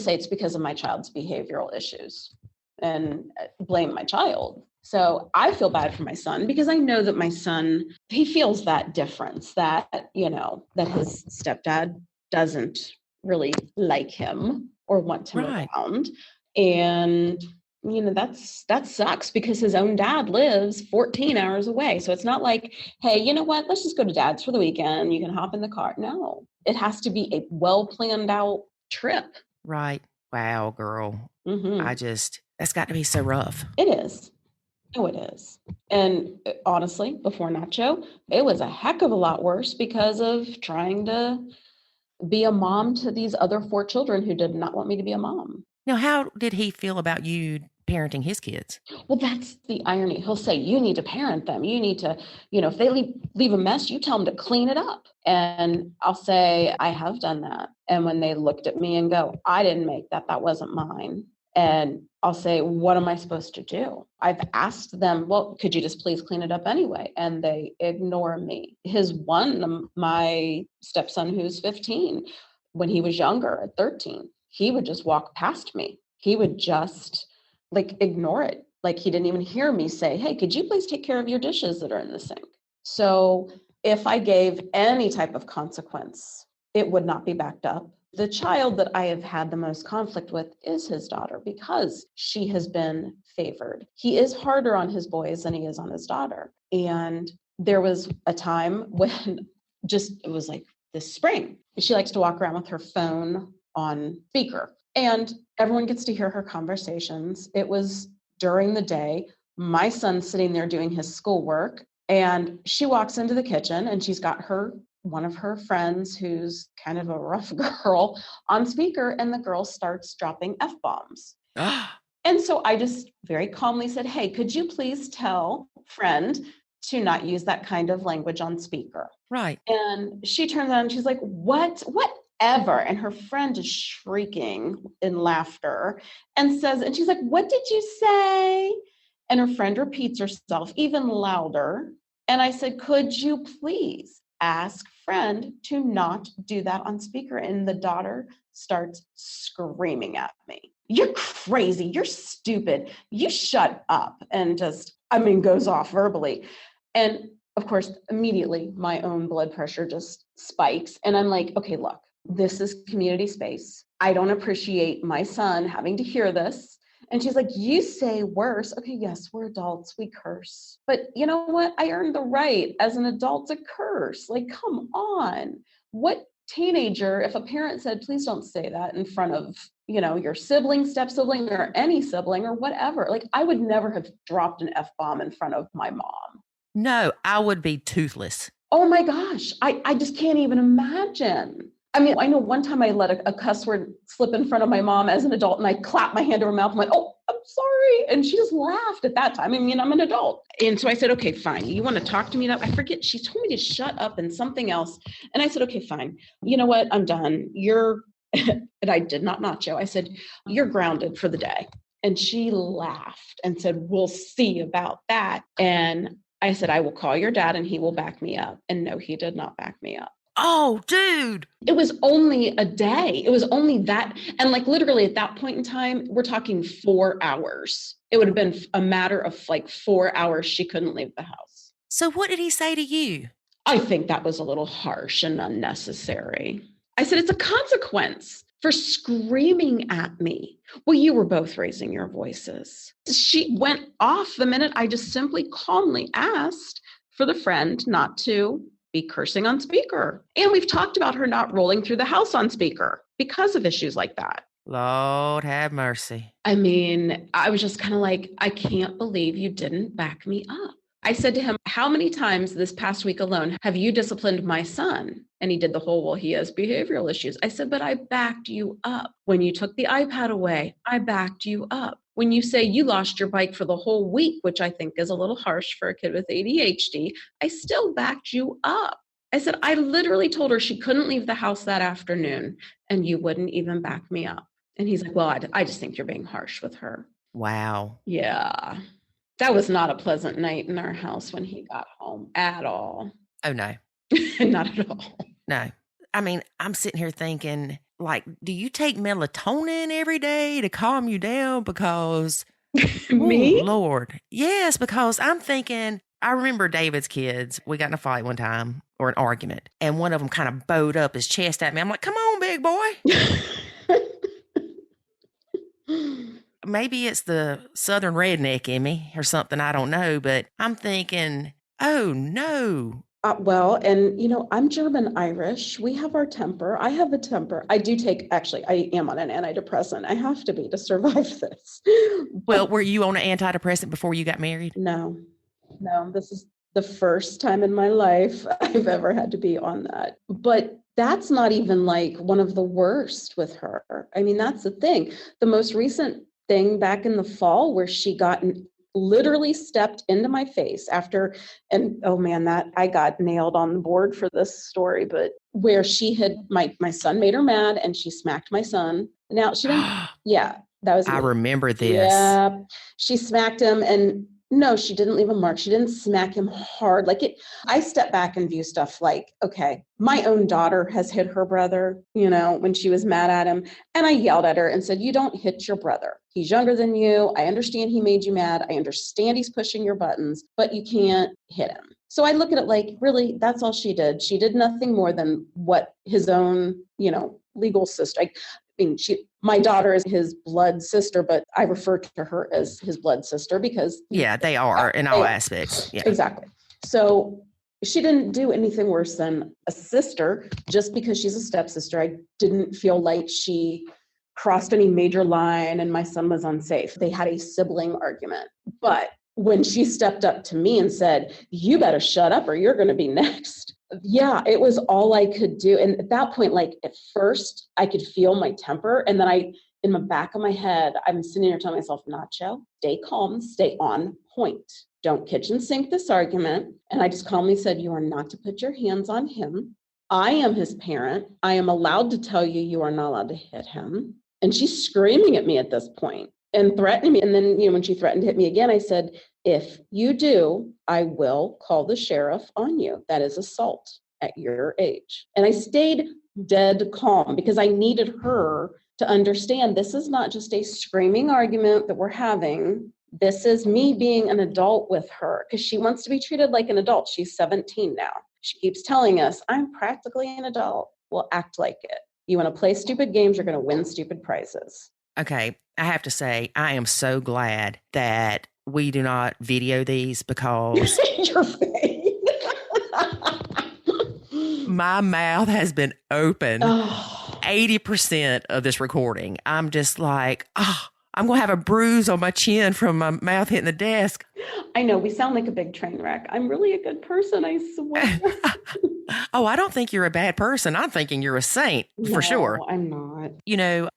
say it's because of my child's behavioral issues and blame my child. So I feel bad for my son, because I know that my son, he feels that difference, that, that his stepdad doesn't really like him or want him around. And, that sucks, because his own dad lives 14 hours away. So it's not like, hey, you know what, let's just go to dad's for the weekend. You can hop in the car. No, it has to be a well planned out trip. Right. Wow, girl. Mm-hmm. That's got to be so rough. It is. Oh, it is. And honestly, before Nacho, it was a heck of a lot worse because of trying to be a mom to these other 4 children who did not want me to be a mom. Now, how did he feel about you parenting his kids? Well, that's the irony. He'll say, you need to parent them. You need to, if they leave a mess, you tell them to clean it up. And I'll say, I have done that. And when they looked at me and go, I didn't make that, that wasn't mine. And I'll say, what am I supposed to do? I've asked them, well, could you just please clean it up anyway? And they ignore me. My stepson, who's 15, when he was younger at 13, he would just walk past me. He would just ignore it. Like he didn't even hear me say, hey, could you please take care of your dishes that are in the sink? So if I gave any type of consequence, it would not be backed up. The child that I have had the most conflict with is his daughter, because she has been favored. He is harder on his boys than he is on his daughter. And there was a time when it was like this spring, she likes to walk around with her phone on speaker, and everyone gets to hear her conversations. It was during the day, my son's sitting there doing his schoolwork, and she walks into the kitchen and she's got one of her friends, who's kind of a rough girl, on speaker, and the girl starts dropping F-bombs. And so I just very calmly said, hey, could you please tell friend to not use that kind of language on speaker? Right. And she turns on and she's like, whatever. And her friend is shrieking in laughter and she's like, what did you say? And her friend repeats herself even louder. And I said, could you please ask friend to not do that on speaker? And the daughter starts screaming at me. You're crazy. You're stupid. You shut up. And goes off verbally. And of course, immediately my own blood pressure just spikes. And I'm like, okay, look, this is community space. I don't appreciate my son having to hear this. And she's like, you say worse. Okay, yes, we're adults. We curse. But you know what? I earned the right as an adult to curse. Like, come on. What teenager, if a parent said, please don't say that in front of, your sibling, step sibling, or any sibling or whatever, I would never have dropped an F-bomb in front of my mom. No, I would be toothless. Oh my gosh. I just can't even imagine. I mean, I know one time I let a cuss word slip in front of my mom as an adult, and I clapped my hand to her mouth and went, oh, I'm sorry. And she just laughed at that time. I mean, I'm an adult. And so I said, okay, fine. You want to talk to me? I forget. She told me to shut up and something else. And I said, okay, fine. You know what? I'm done. You're And I did not nacho. I said, you're grounded for the day. And she laughed and said, we'll see about that. And I said, I will call your dad and he will back me up. And no, he did not back me up. Oh, dude. It was only a day. It was only that. And like literally at that point in time, we're talking 4 hours. It would have been a matter of like 4 hours. She couldn't leave the house. So what did he say to you? I think that was a little harsh and unnecessary. I said, it's a consequence for screaming at me. Well, you were both raising your voices. She went off the minute I just simply calmly asked for the friend not to be cursing on speaker. And we've talked about her not rolling through the house on speaker because of issues like that. Lord have mercy. I mean, I was just kind of like, I can't believe you didn't back me up. I said to him, how many times this past week alone have you disciplined my son? And he did the whole, well, he has behavioral issues. I said, but I backed you up. When you took the iPad away, I backed you up. When you say you lost your bike for the whole week, which I think is a little harsh for a kid with ADHD, I still backed you up. I said, I literally told her she couldn't leave the house that afternoon and you wouldn't even back me up. And he's like, well, I just think you're being harsh with her. Wow. Yeah. That was not a pleasant night in our house when he got home at all. Oh, no. Not at all. No. I mean, I'm sitting here thinking, like, do you take melatonin every day to calm you down? Because, Me? oh, Lord. Yes, because I'm thinking, I remember David's kids. We got in a fight one time or an argument, and one of them kind of bowed up his chest at me. I'm like, come on, big boy. Maybe it's the Southern redneck in me or something. I don't know, but I'm thinking, oh, no. Well, and I'm German Irish. We have our temper. I have a temper. I am on an antidepressant. I have to be to survive this. Well, were you on an antidepressant before you got married? No, this is the first time in my life I've ever had to be on that. But that's not even like one of the worst with her. I mean, that's the thing. The most recent thing back in the fall where she literally stepped into my face after, and oh man, that I got nailed on the board for this story, but where she had, my son made her mad and she smacked my son. Now she didn't, yeah, that was, I remember this. Yeah, she smacked him and no, she didn't leave a mark. She didn't smack him hard. I step back and view stuff like, okay, my own daughter has hit her brother, when she was mad at him. And I yelled at her and said, you don't hit your brother. He's younger than you. I understand he made you mad. I understand he's pushing your buttons, but you can't hit him. So I look at it like, really, that's all she did. She did nothing more than what his own, legal system. My daughter is his blood sister, but I refer to her as his blood sister because they are in all aspects. Yeah, exactly. So she didn't do anything worse than a sister. Just because she's a stepsister, I didn't feel like she crossed any major line and my son was unsafe. They had a sibling argument, but when she stepped up to me and said, you better shut up or you're going to be next. Yeah, it was all I could do. And at that point, at first I could feel my temper. And then in the back of my head, I'm sitting there telling myself, Nacho, stay calm, stay on point. Don't kitchen sink this argument. And I just calmly said, you are not to put your hands on him. I am his parent. I am allowed to tell you, you are not allowed to hit him. And she's screaming at me at this point and threatening me. And then, when she threatened to hit me again, I said, if you do, I will call the sheriff on you. That is assault at your age. And I stayed dead calm because I needed her to understand this is not just a screaming argument that we're having. This is me being an adult with her because she wants to be treated like an adult. She's 17 now. She keeps telling us, I'm practically an adult. Well, act like it. You want to play stupid games, you're going to win stupid prizes. Okay. I have to say, I am so glad that we do not video these because your face. My mouth has been open 80% of this recording. I'm just like, I'm going to have a bruise on my chin from my mouth hitting the desk. I know we sound like a big train wreck. I'm really a good person, I swear. Oh, I don't think you're a bad person. I'm thinking you're a saint for sure. I'm not.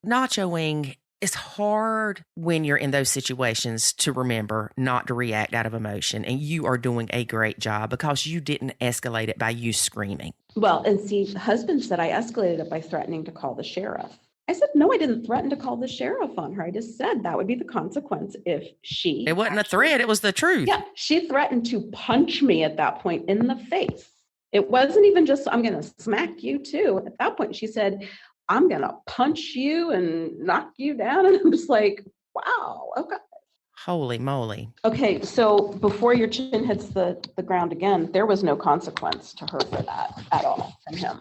Nachoing, it's hard when you're in those situations to remember not to react out of emotion. And you are doing a great job because you didn't escalate it by you screaming. Well, and see, husband said I escalated it by threatening to call the sheriff. I said, no, I didn't threaten to call the sheriff on her. I just said that would be the consequence if she. It wasn't a threat. It was the truth. Yeah. She threatened to punch me at that point in the face. It wasn't even just, I'm going to smack you too. At that point, she said, I'm going to punch you and knock you down. And I'm just like, wow. Okay. Holy moly. Okay. So before your chin hits the ground again, there was no consequence to her for that at all from him.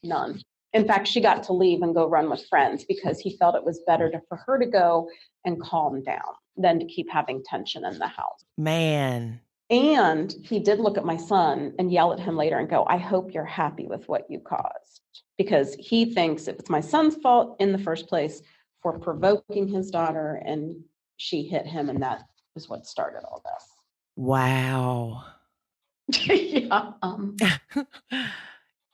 None. In fact, she got to leave and go run with friends because he felt it was better for her to go and calm down than to keep having tension in the house. Man. And he did look at my son and yell at him later and go, I hope you're happy with what you caused. Because he thinks if it's my son's fault in the first place for provoking his daughter and she hit him, and that is what started all this. Wow. Yeah.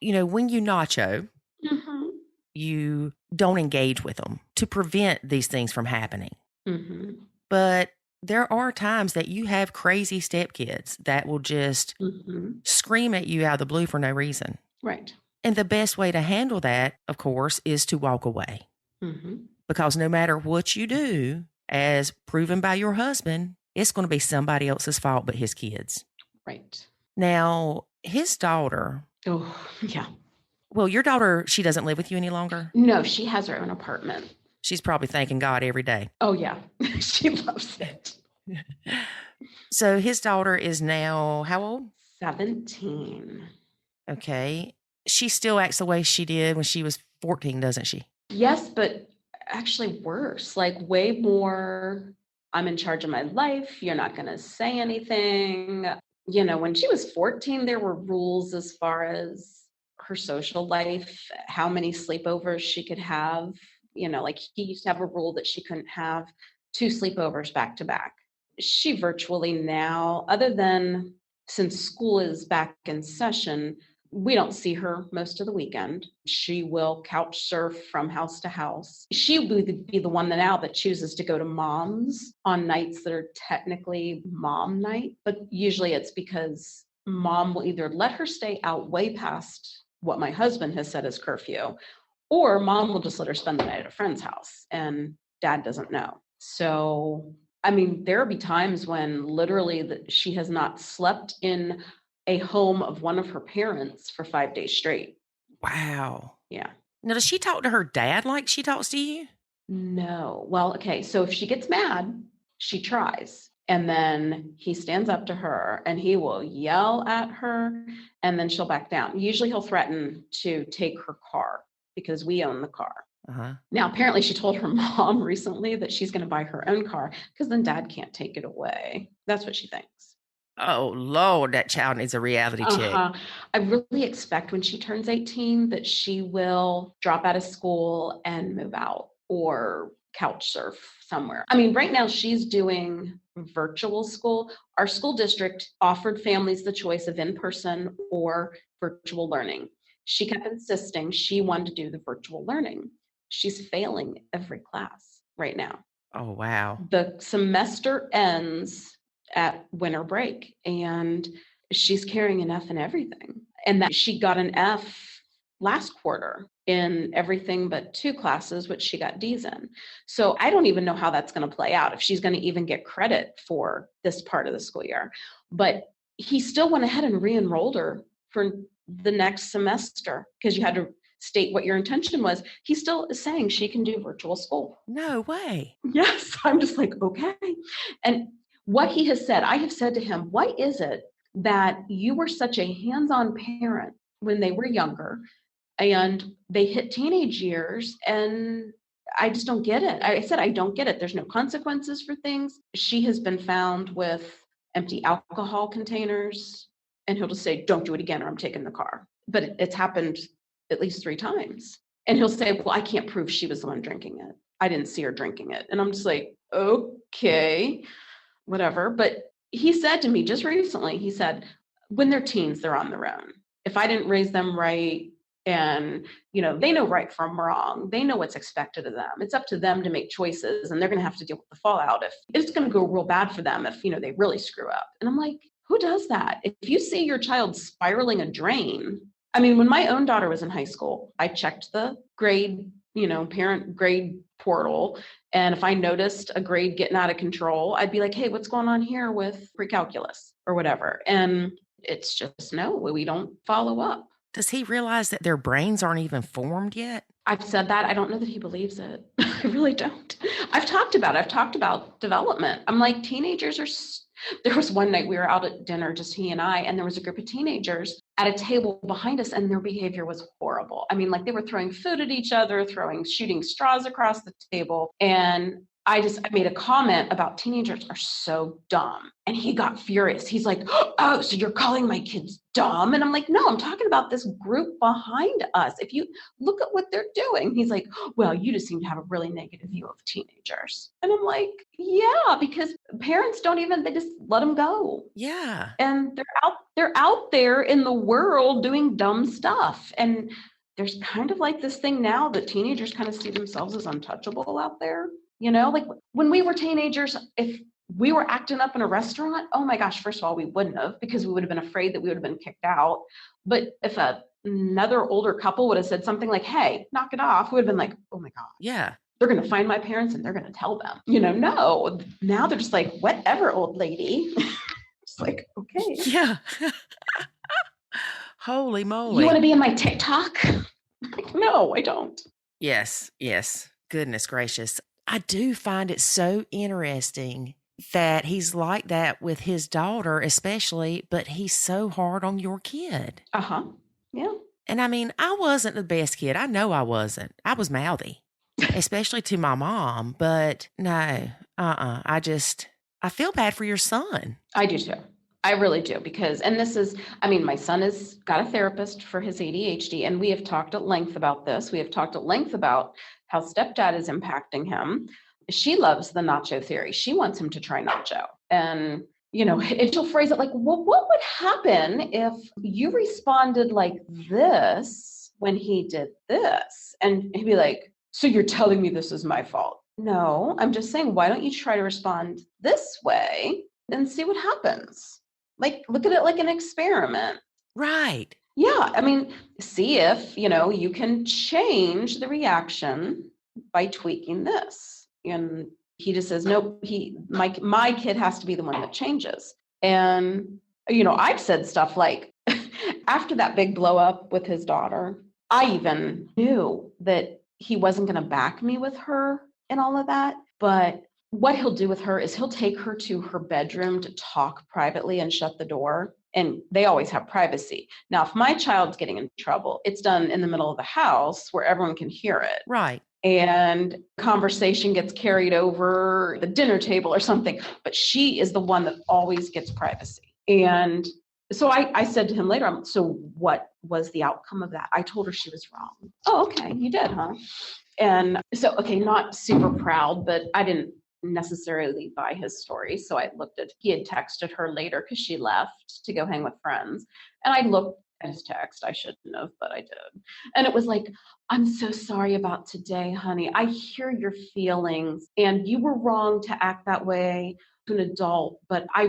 When you nacho, Mm-hmm. you don't engage with them to prevent these things from happening. Mm-hmm. But there are times that you have crazy stepkids that will just scream at you out of the blue for no reason. Right. And the best way to handle that, of course, is to walk away. Mm-hmm. Because no matter what you do, as proven by your husband, it's going to be somebody else's fault but his kids. Right. Now, his daughter. Oh, yeah. Well, your daughter, she doesn't live with you any longer? No, she has her own apartment. She's probably thanking God every day. Oh, yeah. She loves it. So his daughter is now how old? 17. Okay. She still acts the way she did when she was 14, doesn't she? Yes, but actually worse. Like way more, I'm in charge of my life. You're not going to say anything. When she was 14, there were rules as far as her social life, how many sleepovers she could have. Like he used to have a rule that she couldn't have 2 sleepovers back to back. She virtually now, other than since school is back in session, we don't see her most of the weekend. She will couch surf from house to house. She would be the one now that chooses to go to mom's on nights that are technically mom night, but usually it's because mom will either let her stay out way past what my husband has set as curfew, or mom will just let her spend the night at a friend's house and dad doesn't know. So, there'll be times when literally she has not slept in a home of one of her parents for 5 days straight. Wow. Yeah. Now, does she talk to her dad like she talks to you? No. Well, okay. So if she gets mad, she tries. And then he stands up to her and he will yell at her and then she'll back down. Usually he'll threaten to take her car because we own the car. Uh-huh. Now, apparently she told her mom recently that she's going to buy her own car because then dad can't take it away. That's what she thinks. Oh, Lord, that child needs a reality check. I really expect when she turns 18 that she will drop out of school and move out or couch surf somewhere. Right now she's doing virtual school. Our school district offered families the choice of in-person or virtual learning. She kept insisting she wanted to do the virtual learning. She's failing every class right now. Oh, wow. The semester ends at winter break and she's carrying an F in everything. And that she got an F last quarter in everything but 2 classes, which she got D's in. So I don't even know how that's going to play out, if she's going to even get credit for this part of the school year. But he still went ahead and re-enrolled her for the next semester because you had to state what your intention was. He still is saying she can do virtual school. No way. Yes. I'm just like, okay. And what he has said, I have said to him, why is it that you were such a hands-on parent when they were younger and they hit teenage years? And I just don't get it. I said, I don't get it. There's no consequences for things. She has been found with empty alcohol containers and he'll just say, don't do it again or I'm taking the car. But it's happened at least 3 times. And he'll say, well, I can't prove she was the one drinking it. I didn't see her drinking it. And I'm just like, okay, whatever. But he said to me just recently, he said, when they're teens, they're on their own. If I didn't raise them right and, they know right from wrong, they know what's expected of them. It's up to them to make choices and they're going to have to deal with the fallout if it's going to go real bad for them if, they really screw up. And I'm like, who does that? If you see your child spiraling a drain, when my own daughter was in high school, I checked the grade parent grade portal. And if I noticed a grade getting out of control, I'd be like, hey, what's going on here with pre-calculus or whatever? And it's just, no, we don't follow up. Does he realize that their brains aren't even formed yet? I've said that. I don't know that he believes it. I really don't. I've talked about development. I'm like, teenagers are, there was one night we were out at dinner, just he and I, and there was a group of teenagers at a table behind us, and their behavior was horrible. I mean, like they were throwing food at each other, shooting straws across the table. And I made a comment about teenagers are so dumb. And he got furious. He's like, oh, so you're calling my kids dumb? And I'm like, no, I'm talking about this group behind us. If you look at what they're doing, he's like, well, you just seem to have a really negative view of teenagers. And I'm like, yeah, because parents they just let them go. Yeah. And they're out there in the world doing dumb stuff. And there's kind of like this thing now that teenagers kind of see themselves as untouchable out there. Like when we were teenagers, if we were acting up in a restaurant, oh my gosh, first of all, we wouldn't have, because we would have been afraid that we would have been kicked out. But if another older couple would have said something like, hey, knock it off, we would have been like, oh my God. Yeah. They're going to find my parents and they're going to tell them, no, now they're just like, whatever, old lady. It's like, okay. Yeah. Holy moly. You want to be in my TikTok? Like, no, I don't. Yes. Goodness gracious. I do find it so interesting that he's like that with his daughter, especially, but he's so hard on your kid. Uh-huh. Yeah. And I mean, I wasn't the best kid. I know I wasn't. I was mouthy, especially to my mom, but no, I feel bad for your son. I do too. I really do, because, and this is, my son has got a therapist for his ADHD, and we have talked at length about this. We have talked at length about how stepdad is impacting him. She loves the nacho theory. She wants him to try nacho. And, and she'll phrase it like, well, what would happen if you responded like this when he did this? And he'd be like, so you're telling me this is my fault? No, I'm just saying, why don't you try to respond this way and see what happens? Like, look at it like an experiment. Right. Yeah. See if, you can change the reaction by tweaking this. And he just says, nope, my kid has to be the one that changes. And, I've said stuff like, after that big blow up with his daughter, I even knew that he wasn't going to back me with her and all of that. But what he'll do with her is he'll take her to her bedroom to talk privately and shut the door. And they always have privacy. Now, if my child's getting in trouble, it's done in the middle of the house where everyone can hear it. Right. And conversation gets carried over the dinner table or something. But she is the one that always gets privacy. And so I said to him later, so what was the outcome of that? I told her she was wrong. Oh, okay. You did, huh? And so, okay, not super proud, but I didn't necessarily buy his story. So he had texted her later because she left to go hang with friends. And I looked at his text. I shouldn't have, but I did. And it was like, I'm so sorry about today, honey. I hear your feelings and you were wrong to act that way to an adult, but I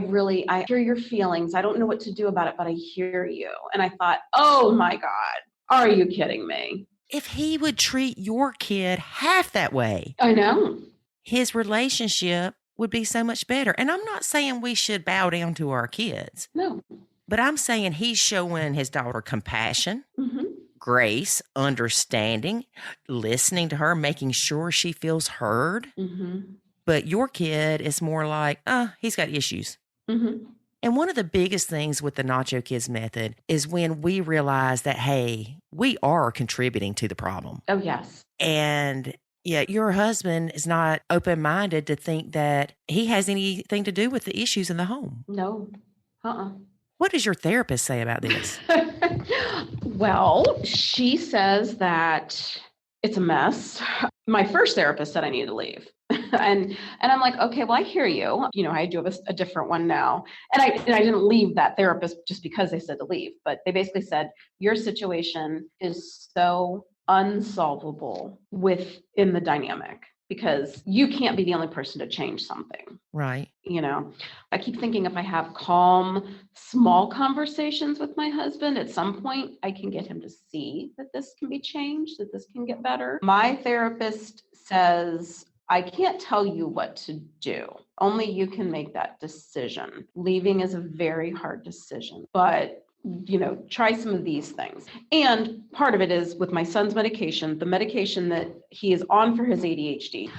hear your feelings. I don't know what to do about it, but I hear you. And I thought, oh my God, are you kidding me? If he would treat your kid half that way. I know. His relationship would be so much better. And I'm not saying we should bow down to our kids. No. But I'm saying he's showing his daughter compassion, grace, understanding, listening to her, making sure she feels heard. But your kid is more like, he's got issues. And one of the biggest things with the Nacho Kids method is when we realize that, hey, we are contributing to the problem. Oh, yes. And yet your husband is not open-minded to think that he has anything to do with the issues in the home. No. What does your therapist say about this? Well, she says that it's a mess. My first therapist said I needed to leave. And I'm like, okay, well, I hear you. I do have a different one now. And I didn't leave that therapist just because they said to leave, but they basically said, your situation is so unsolvable within the dynamic because you can't be the only person to change something. Right. You know, I keep thinking if I have calm, small conversations with my husband, at some point I can get him to see that this can be changed, that this can get better. My therapist says, I can't tell you what to do. Only you can make that decision. Leaving is a very hard decision, but try some of these things. And part of it is with my son's medication, the medication that he is on for his ADHD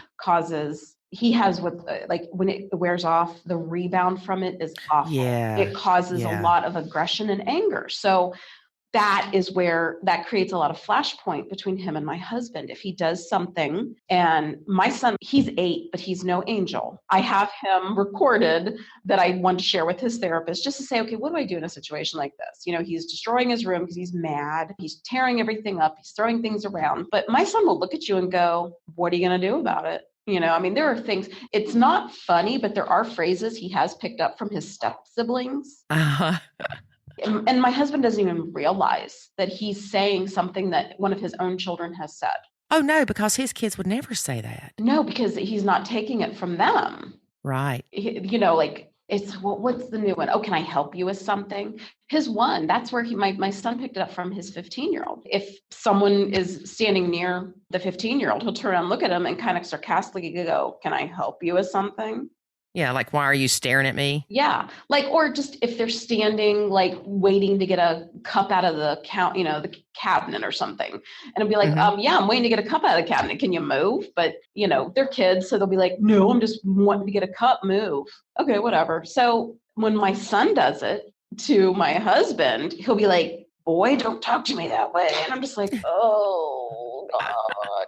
he has when it wears off, the rebound from it is awful. Yeah. It causes a lot of aggression and anger. So that is where that creates a lot of flashpoint between him and my husband. If he does something, and my son, he's 8, but he's no angel. I have him recorded that I want to share with his therapist just to say, okay, what do I do in a situation like this? He's destroying his room because he's mad. He's tearing everything up. He's throwing things around. But my son will look at you and go, what are you going to do about it? There are things, it's not funny, but there are phrases he has picked up from his step siblings. Uh-huh. And my husband doesn't even realize that he's saying something that one of his own children has said. Oh, no, because his kids would never say that. No, because he's not taking it from them. Right. It's what's the new one? Oh, can I help you with something? His one, that's where my son picked it up from his 15-year-old. If someone is standing near the 15-year-old, he'll turn around and look at him and kind of sarcastically go, can I help you with something? Yeah, like, why are you staring at me? Yeah, or just if they're standing, waiting to get a cup out of the the cabinet or something, and it'll be like, yeah, I'm waiting to get a cup out of the cabinet. Can you move? But they're kids, so they'll be like, no, I'm just wanting to get a cup. Move. Okay, whatever. So when my son does it to my husband, he'll be like, boy, don't talk to me that way, and I'm just like, oh God.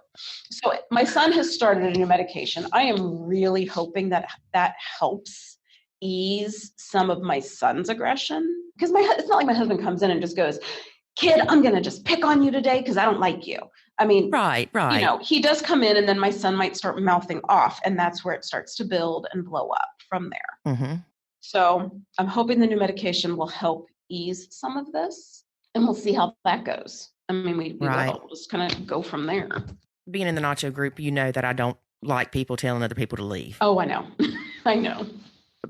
So my son has started a new medication. I am really hoping that helps ease some of my son's aggression, because it's not like my husband comes in and just goes, kid, I'm going to just pick on you today because I don't like you. Right. He does come in, and then my son might start mouthing off, and that's where it starts to build and blow up from there. Mm-hmm. So I'm hoping the new medication will help ease some of this, and we'll see how that goes. We'll just kind of go from there. Being in the Nacho group, you know that I don't like people telling other people to leave. Oh, I know. I know.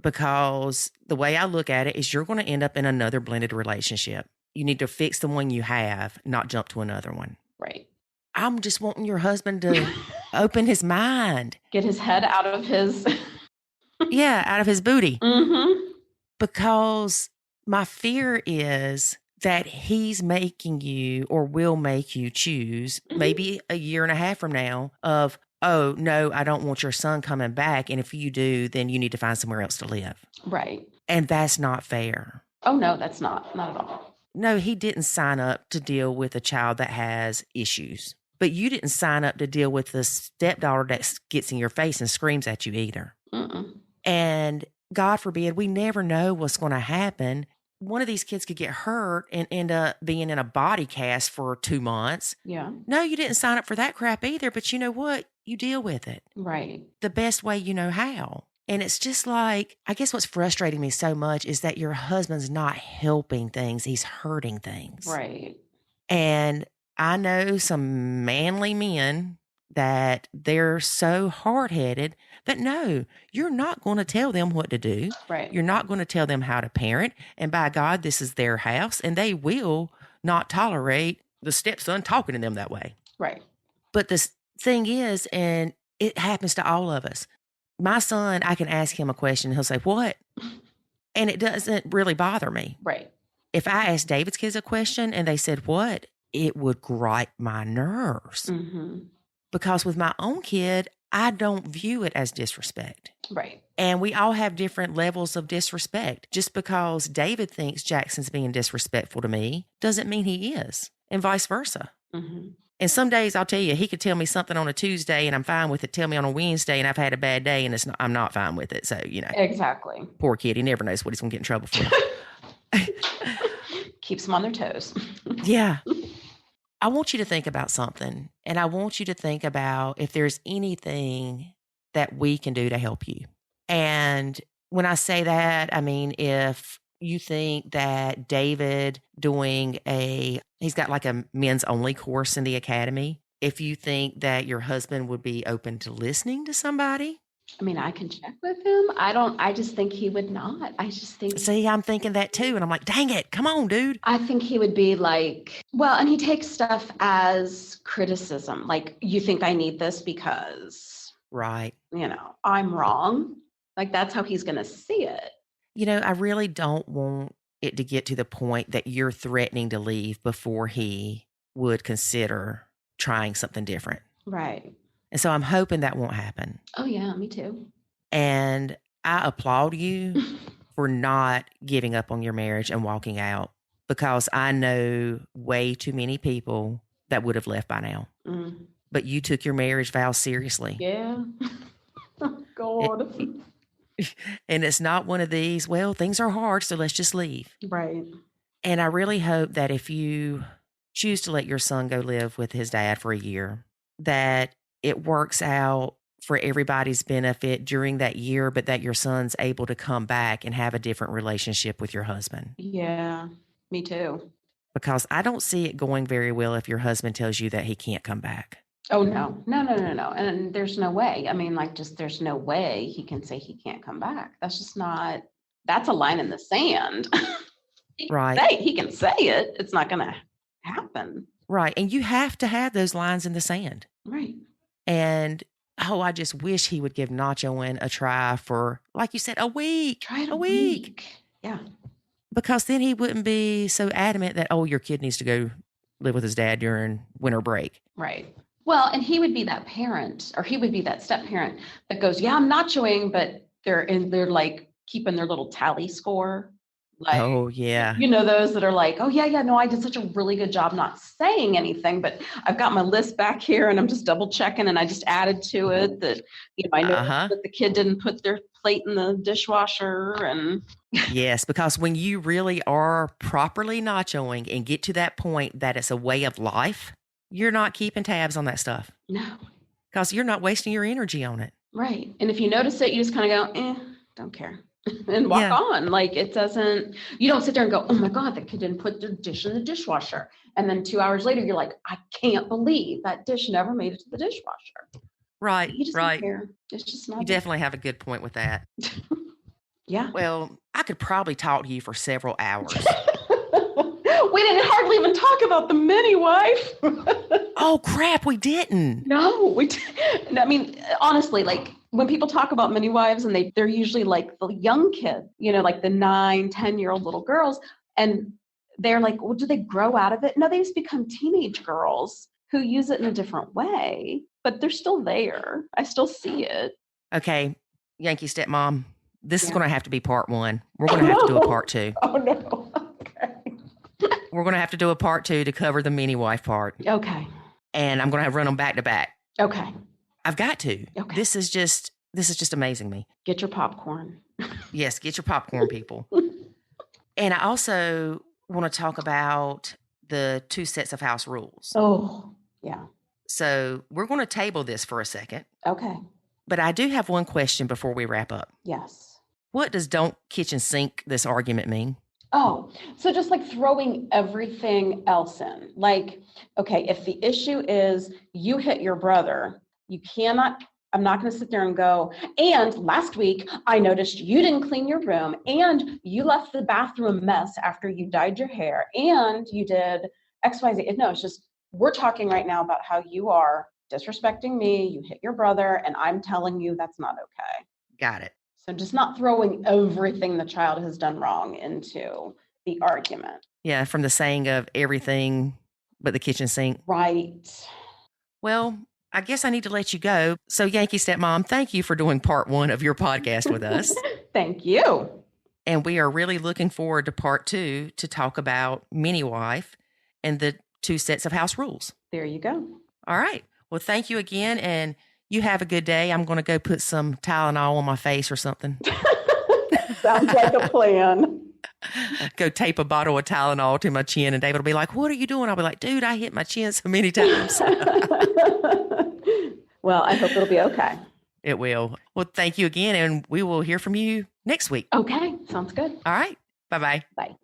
Because the way I look at it is you're going to end up in another blended relationship. You need to fix the one you have, not jump to another one. Right. I'm just wanting your husband to open his mind. Get his head out of his... out of his booty. Mm-hmm. Because my fear is that he's making you or will make you choose maybe a year and a half from now of, oh, no, I don't want your son coming back. And if you do, then you need to find somewhere else to live. Right. And that's not fair. Oh, no, that's not at all. No, he didn't sign up to deal with a child that has issues. But you didn't sign up to deal with the stepdaughter that gets in your face and screams at you either. Mm-mm. And God forbid, we never know what's going to happen. One of these kids could get hurt and end up being in a body cast for 2 months. Yeah. No, you didn't sign up for that crap either, but you know what? You deal with it. Right. The best way you know how. And it's just I guess what's frustrating me so much is that your husband's not helping things. He's hurting things. Right. And I know some manly men that they're so hard-headed that no, you're not going to tell them what to do. Right. You're not going to tell them how to parent. And by God, this is their house, and they will not tolerate the stepson talking to them that way. Right. But the thing is, and it happens to all of us, my son, I can ask him a question, and he'll say, what? And it doesn't really bother me. Right. If I asked David's kids a question and they said, what? It would gripe my nerves. Mm-hmm. Because with my own kid, I don't view it as disrespect. Right. And we all have different levels of disrespect. Just because David thinks Jackson's being disrespectful to me doesn't mean he is, and vice versa. Mm-hmm. And some days I'll tell you, he could tell me something on a Tuesday and I'm fine with it. Tell me on a Wednesday and I've had a bad day and I'm not fine with it. So, Exactly. Poor kid. He never knows what he's going to get in trouble for. Keeps them on their toes. Yeah. I want you to think about something, and I want you to think about if there's anything that we can do to help you. And when I say that, I mean, if you think that David he's got like a men's only course in the academy, if you think that your husband would be open to listening to somebody. I mean, I can check with him. I just think he would not. I just think. See, I'm thinking that too. And I'm like, dang it. Come on, dude. I think he would be like, well, and he takes stuff as criticism. Like, you think I need this because, right, I'm wrong. Like, that's how he's going to see it. I really don't want it to get to the point that you're threatening to leave before he would consider trying something different. Right. And so I'm hoping that won't happen. Oh, yeah, me too. And I applaud you for not giving up on your marriage and walking out, because I know way too many people that would have left by now. Mm. But you took your marriage vows seriously. Yeah. Oh, God. And it's not one of these, well, things are hard, so let's just leave. Right. And I really hope that if you choose to let your son go live with his dad for a year, that it works out for everybody's benefit during that year, but that your son's able to come back and have a different relationship with your husband. Yeah, me too. Because I don't see it going very well if your husband tells you that he can't come back. Oh, no. And there's no way. I mean, there's no way he can say he can't come back. That's just not, that's a line in the sand. Right. He can say it. It's not going to happen. Right. And you have to have those lines in the sand. Right. And, I just wish he would give nachoing a try for, like you said, a week. Try it a week. Yeah. Because then he wouldn't be so adamant that, your kid needs to go live with his dad during winter break. Right. Well, and he would be that parent, or he would be that step parent that goes, yeah, I'm nachoing, but they're like keeping their little tally score. Like, oh, yeah. Those that are like, oh, yeah, no, I did such a really good job not saying anything, but I've got my list back here and I'm just double checking, and I just added to it that, I know that the kid didn't put their plate in the dishwasher. And yes, because when you really are properly nachoing and get to that point that it's a way of life, you're not keeping tabs on that stuff. No. Because you're not wasting your energy on it. Right. And if you notice it, you just kind of go, don't care. And walk on. Like, you don't sit there and go, oh my God, the kid didn't put their dish in the dishwasher. And then 2 hours later, you're like, I can't believe that dish never made it to the dishwasher. Right. You just don't care. It's just not. You definitely have a good point with that. Yeah. Well, I could probably talk to you for several hours. We didn't hardly even talk about the mini wife. Oh, crap. We didn't. No, we didn't. I mean, honestly, like, when people talk about mini wives, and they're usually like the young kid, like the 9-10-year-old little girls. And they're like, well, do they grow out of it? No, they just become teenage girls who use it in a different way, but they're still there. I still see it. Okay. Yankee Stepmom, this is going to have to be part 1. We're going to have to do a part 2. Oh, no. Okay. We're going to have to do a part 2 to cover the mini wife part. Okay. And I'm going to have to run them back to back. Okay. I've got to. Okay. This is just amazing me. Get your popcorn. Yes, get your popcorn, people. And I also want to talk about the 2 sets of house rules. Oh, yeah. So we're going to table this for a second. Okay. But I do have one question before we wrap up. Yes. What does don't kitchen sink this argument mean? Oh, so just like throwing everything else in. Like, okay, if the issue is you hit your brother, I'm not going to sit there and go, and last week I noticed you didn't clean your room, and you left the bathroom a mess after you dyed your hair, and you did XYZ. No, it's just, we're talking right now about how you are disrespecting me, you hit your brother, and I'm telling you that's not okay. Got it. So just not throwing everything the child has done wrong into the argument. Yeah, from the saying of everything but the kitchen sink. Right. Well, I guess I need to let you go. So Yankee Stepmom, thank you for doing part 1 of your podcast with us. Thank you. And we are really looking forward to part 2 to talk about mini wife and the 2 sets of house rules. There you go. All right. Well, thank you again. And you have a good day. I'm going to go put some Tylenol on my face or something. Sounds like a plan. Go tape a bottle of Tylenol to my chin, and David will be like, what are you doing? I'll be like, dude, I hit my chin so many times. Well, I hope it'll be okay. It will. Well, thank you again, and we will hear from you next week. Okay. Sounds good. All right. Bye-bye. Bye.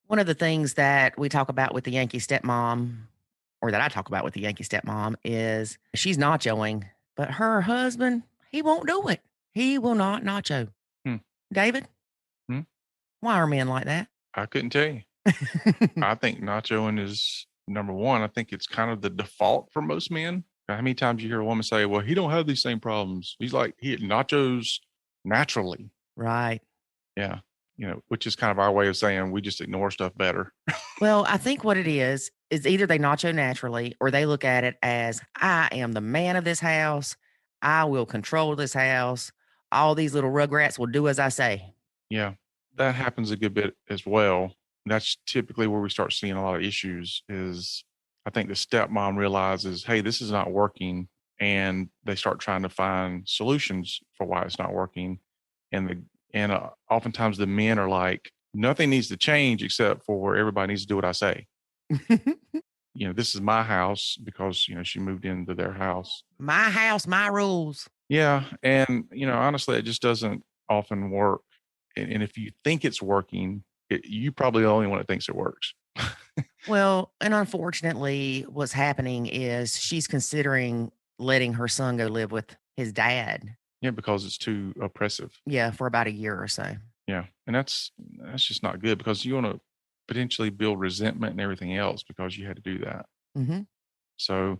One of the things that we talk about with the Yankee Stepmom or that I talk about with the Yankee Stepmom, is she's nachoing, but her husband, he won't do it. He will not nacho. David, why are men like that? I couldn't tell you. I think nachoing is number one. I think it's kind of the default for most men. How many times you hear a woman say, well, he don't have these same problems. He's like, he nachos naturally. Right. Yeah. Which is kind of our way of saying we just ignore stuff better. Well, I think what it is either they nacho naturally or they look at it as, I am the man of this house. I will control this house. All these little rugrats will do as I say. Yeah, that happens a good bit as well. That's typically where we start seeing a lot of issues is I think the stepmom realizes, hey, this is not working. And they start trying to find solutions for why it's not working. And oftentimes the men are like, nothing needs to change except for everybody needs to do what I say. This is my house because, she moved into their house. My house, my rules. Yeah. And, honestly, it just doesn't often work. And if you think it's working, you probably the only one that thinks it works. Well, and unfortunately, what's happening is she's considering letting her son go live with his dad. Yeah, because it's too oppressive. Yeah, for about a year or so. Yeah. And that's just not good because you want to potentially build resentment and everything else because you had to do that. Mm-hmm. So,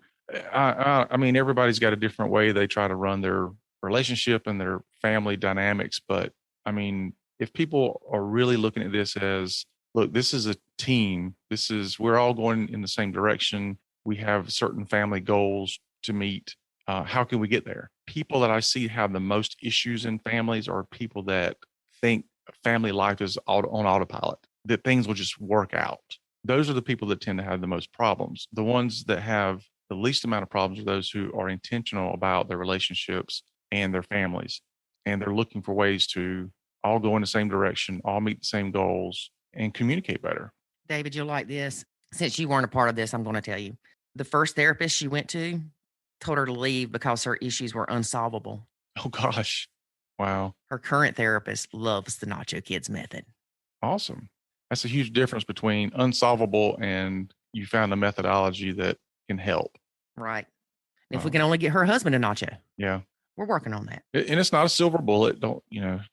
I mean, everybody's got a different way they try to run their relationship and their family dynamics. But I mean, if people are really looking at this as, look, this is a team. We're all going in the same direction. We have certain family goals to meet. How can we get there? People that I see have the most issues in families are people that think family life is on autopilot, that things will just work out. Those are the people that tend to have the most problems. The ones that have the least amount of problems are those who are intentional about their relationships and their families. And they're looking for ways to all go in the same direction, all meet the same goals, and communicate better. David, you'll like this. Since you weren't a part of this, I'm going to tell you. The first therapist she went to told her to leave because her issues were unsolvable. Oh, gosh. Wow. Her current therapist loves the Nacho Kids method. Awesome. That's a huge difference between unsolvable and you found a methodology that can help. Right. And if we can only get her husband a nacho. Yeah. We're working on that. And it's not a silver bullet. Don't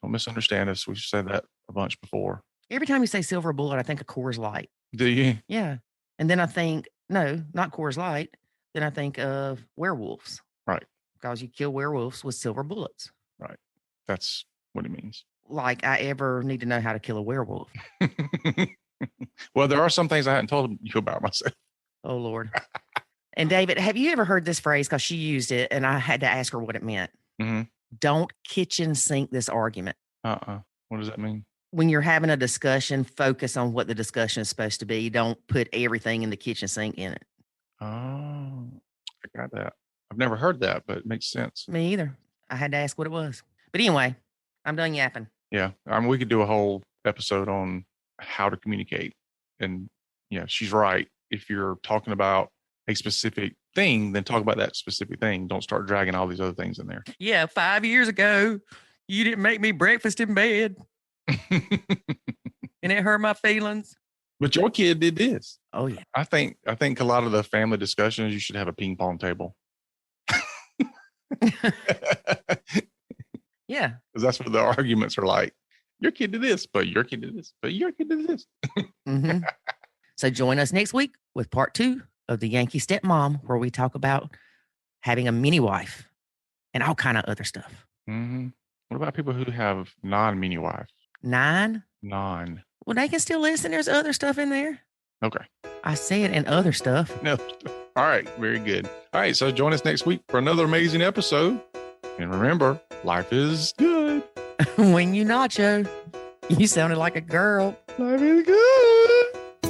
misunderstand us. We've said that a bunch before. Every time you say silver bullet, I think of Coors Light. Do you? Yeah. And then I think, no, not Coors Light. Then I think of werewolves. Right. Because you kill werewolves with silver bullets. Right. That's what it means. Like I ever need to know how to kill a werewolf. Well, there are some things I hadn't told you about myself. Oh, Lord. And David, have you ever heard this phrase? Because she used it and I had to ask her what it meant. Mm-hmm. Don't kitchen sink this argument. What does that mean? When you're having a discussion, focus on what the discussion is supposed to be. Don't put everything in the kitchen sink in it. Oh, I got that. I've never heard that, but it makes sense. Me either. I had to ask what it was. But anyway, I'm done yapping. Yeah. I mean, we could do a whole episode on how to communicate. And yeah, she's right. If you're talking about a specific thing, then talk about that specific thing. Don't start dragging all these other things in there. Yeah, 5 years ago, you didn't make me breakfast in bed. And it hurt my feelings. But your kid did this. Oh, yeah. I think a lot of the family discussions, you should have a ping pong table. Yeah. Because that's what the arguments are like. Your kid did this, but your kid did this, but your kid did this. Mm-hmm. So join us next week with part 2 of the Yankee Stepmom, where we talk about having a mini wife and all kind of other stuff. Mm-hmm. What about people who have non-mini wives? 9? Non. Well, they can still listen. There's other stuff in there. Okay. I said and other stuff. No. All right. Very good. All right. So join us next week for another amazing episode. And remember, life is good. When you nacho, you sounded like a girl. Life is good.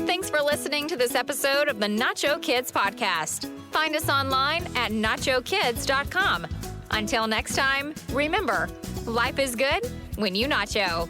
Thanks for listening to this episode of the Nacho Kids Podcast. Find us online at nachokids.com. Until next time, remember, life is good when you nacho.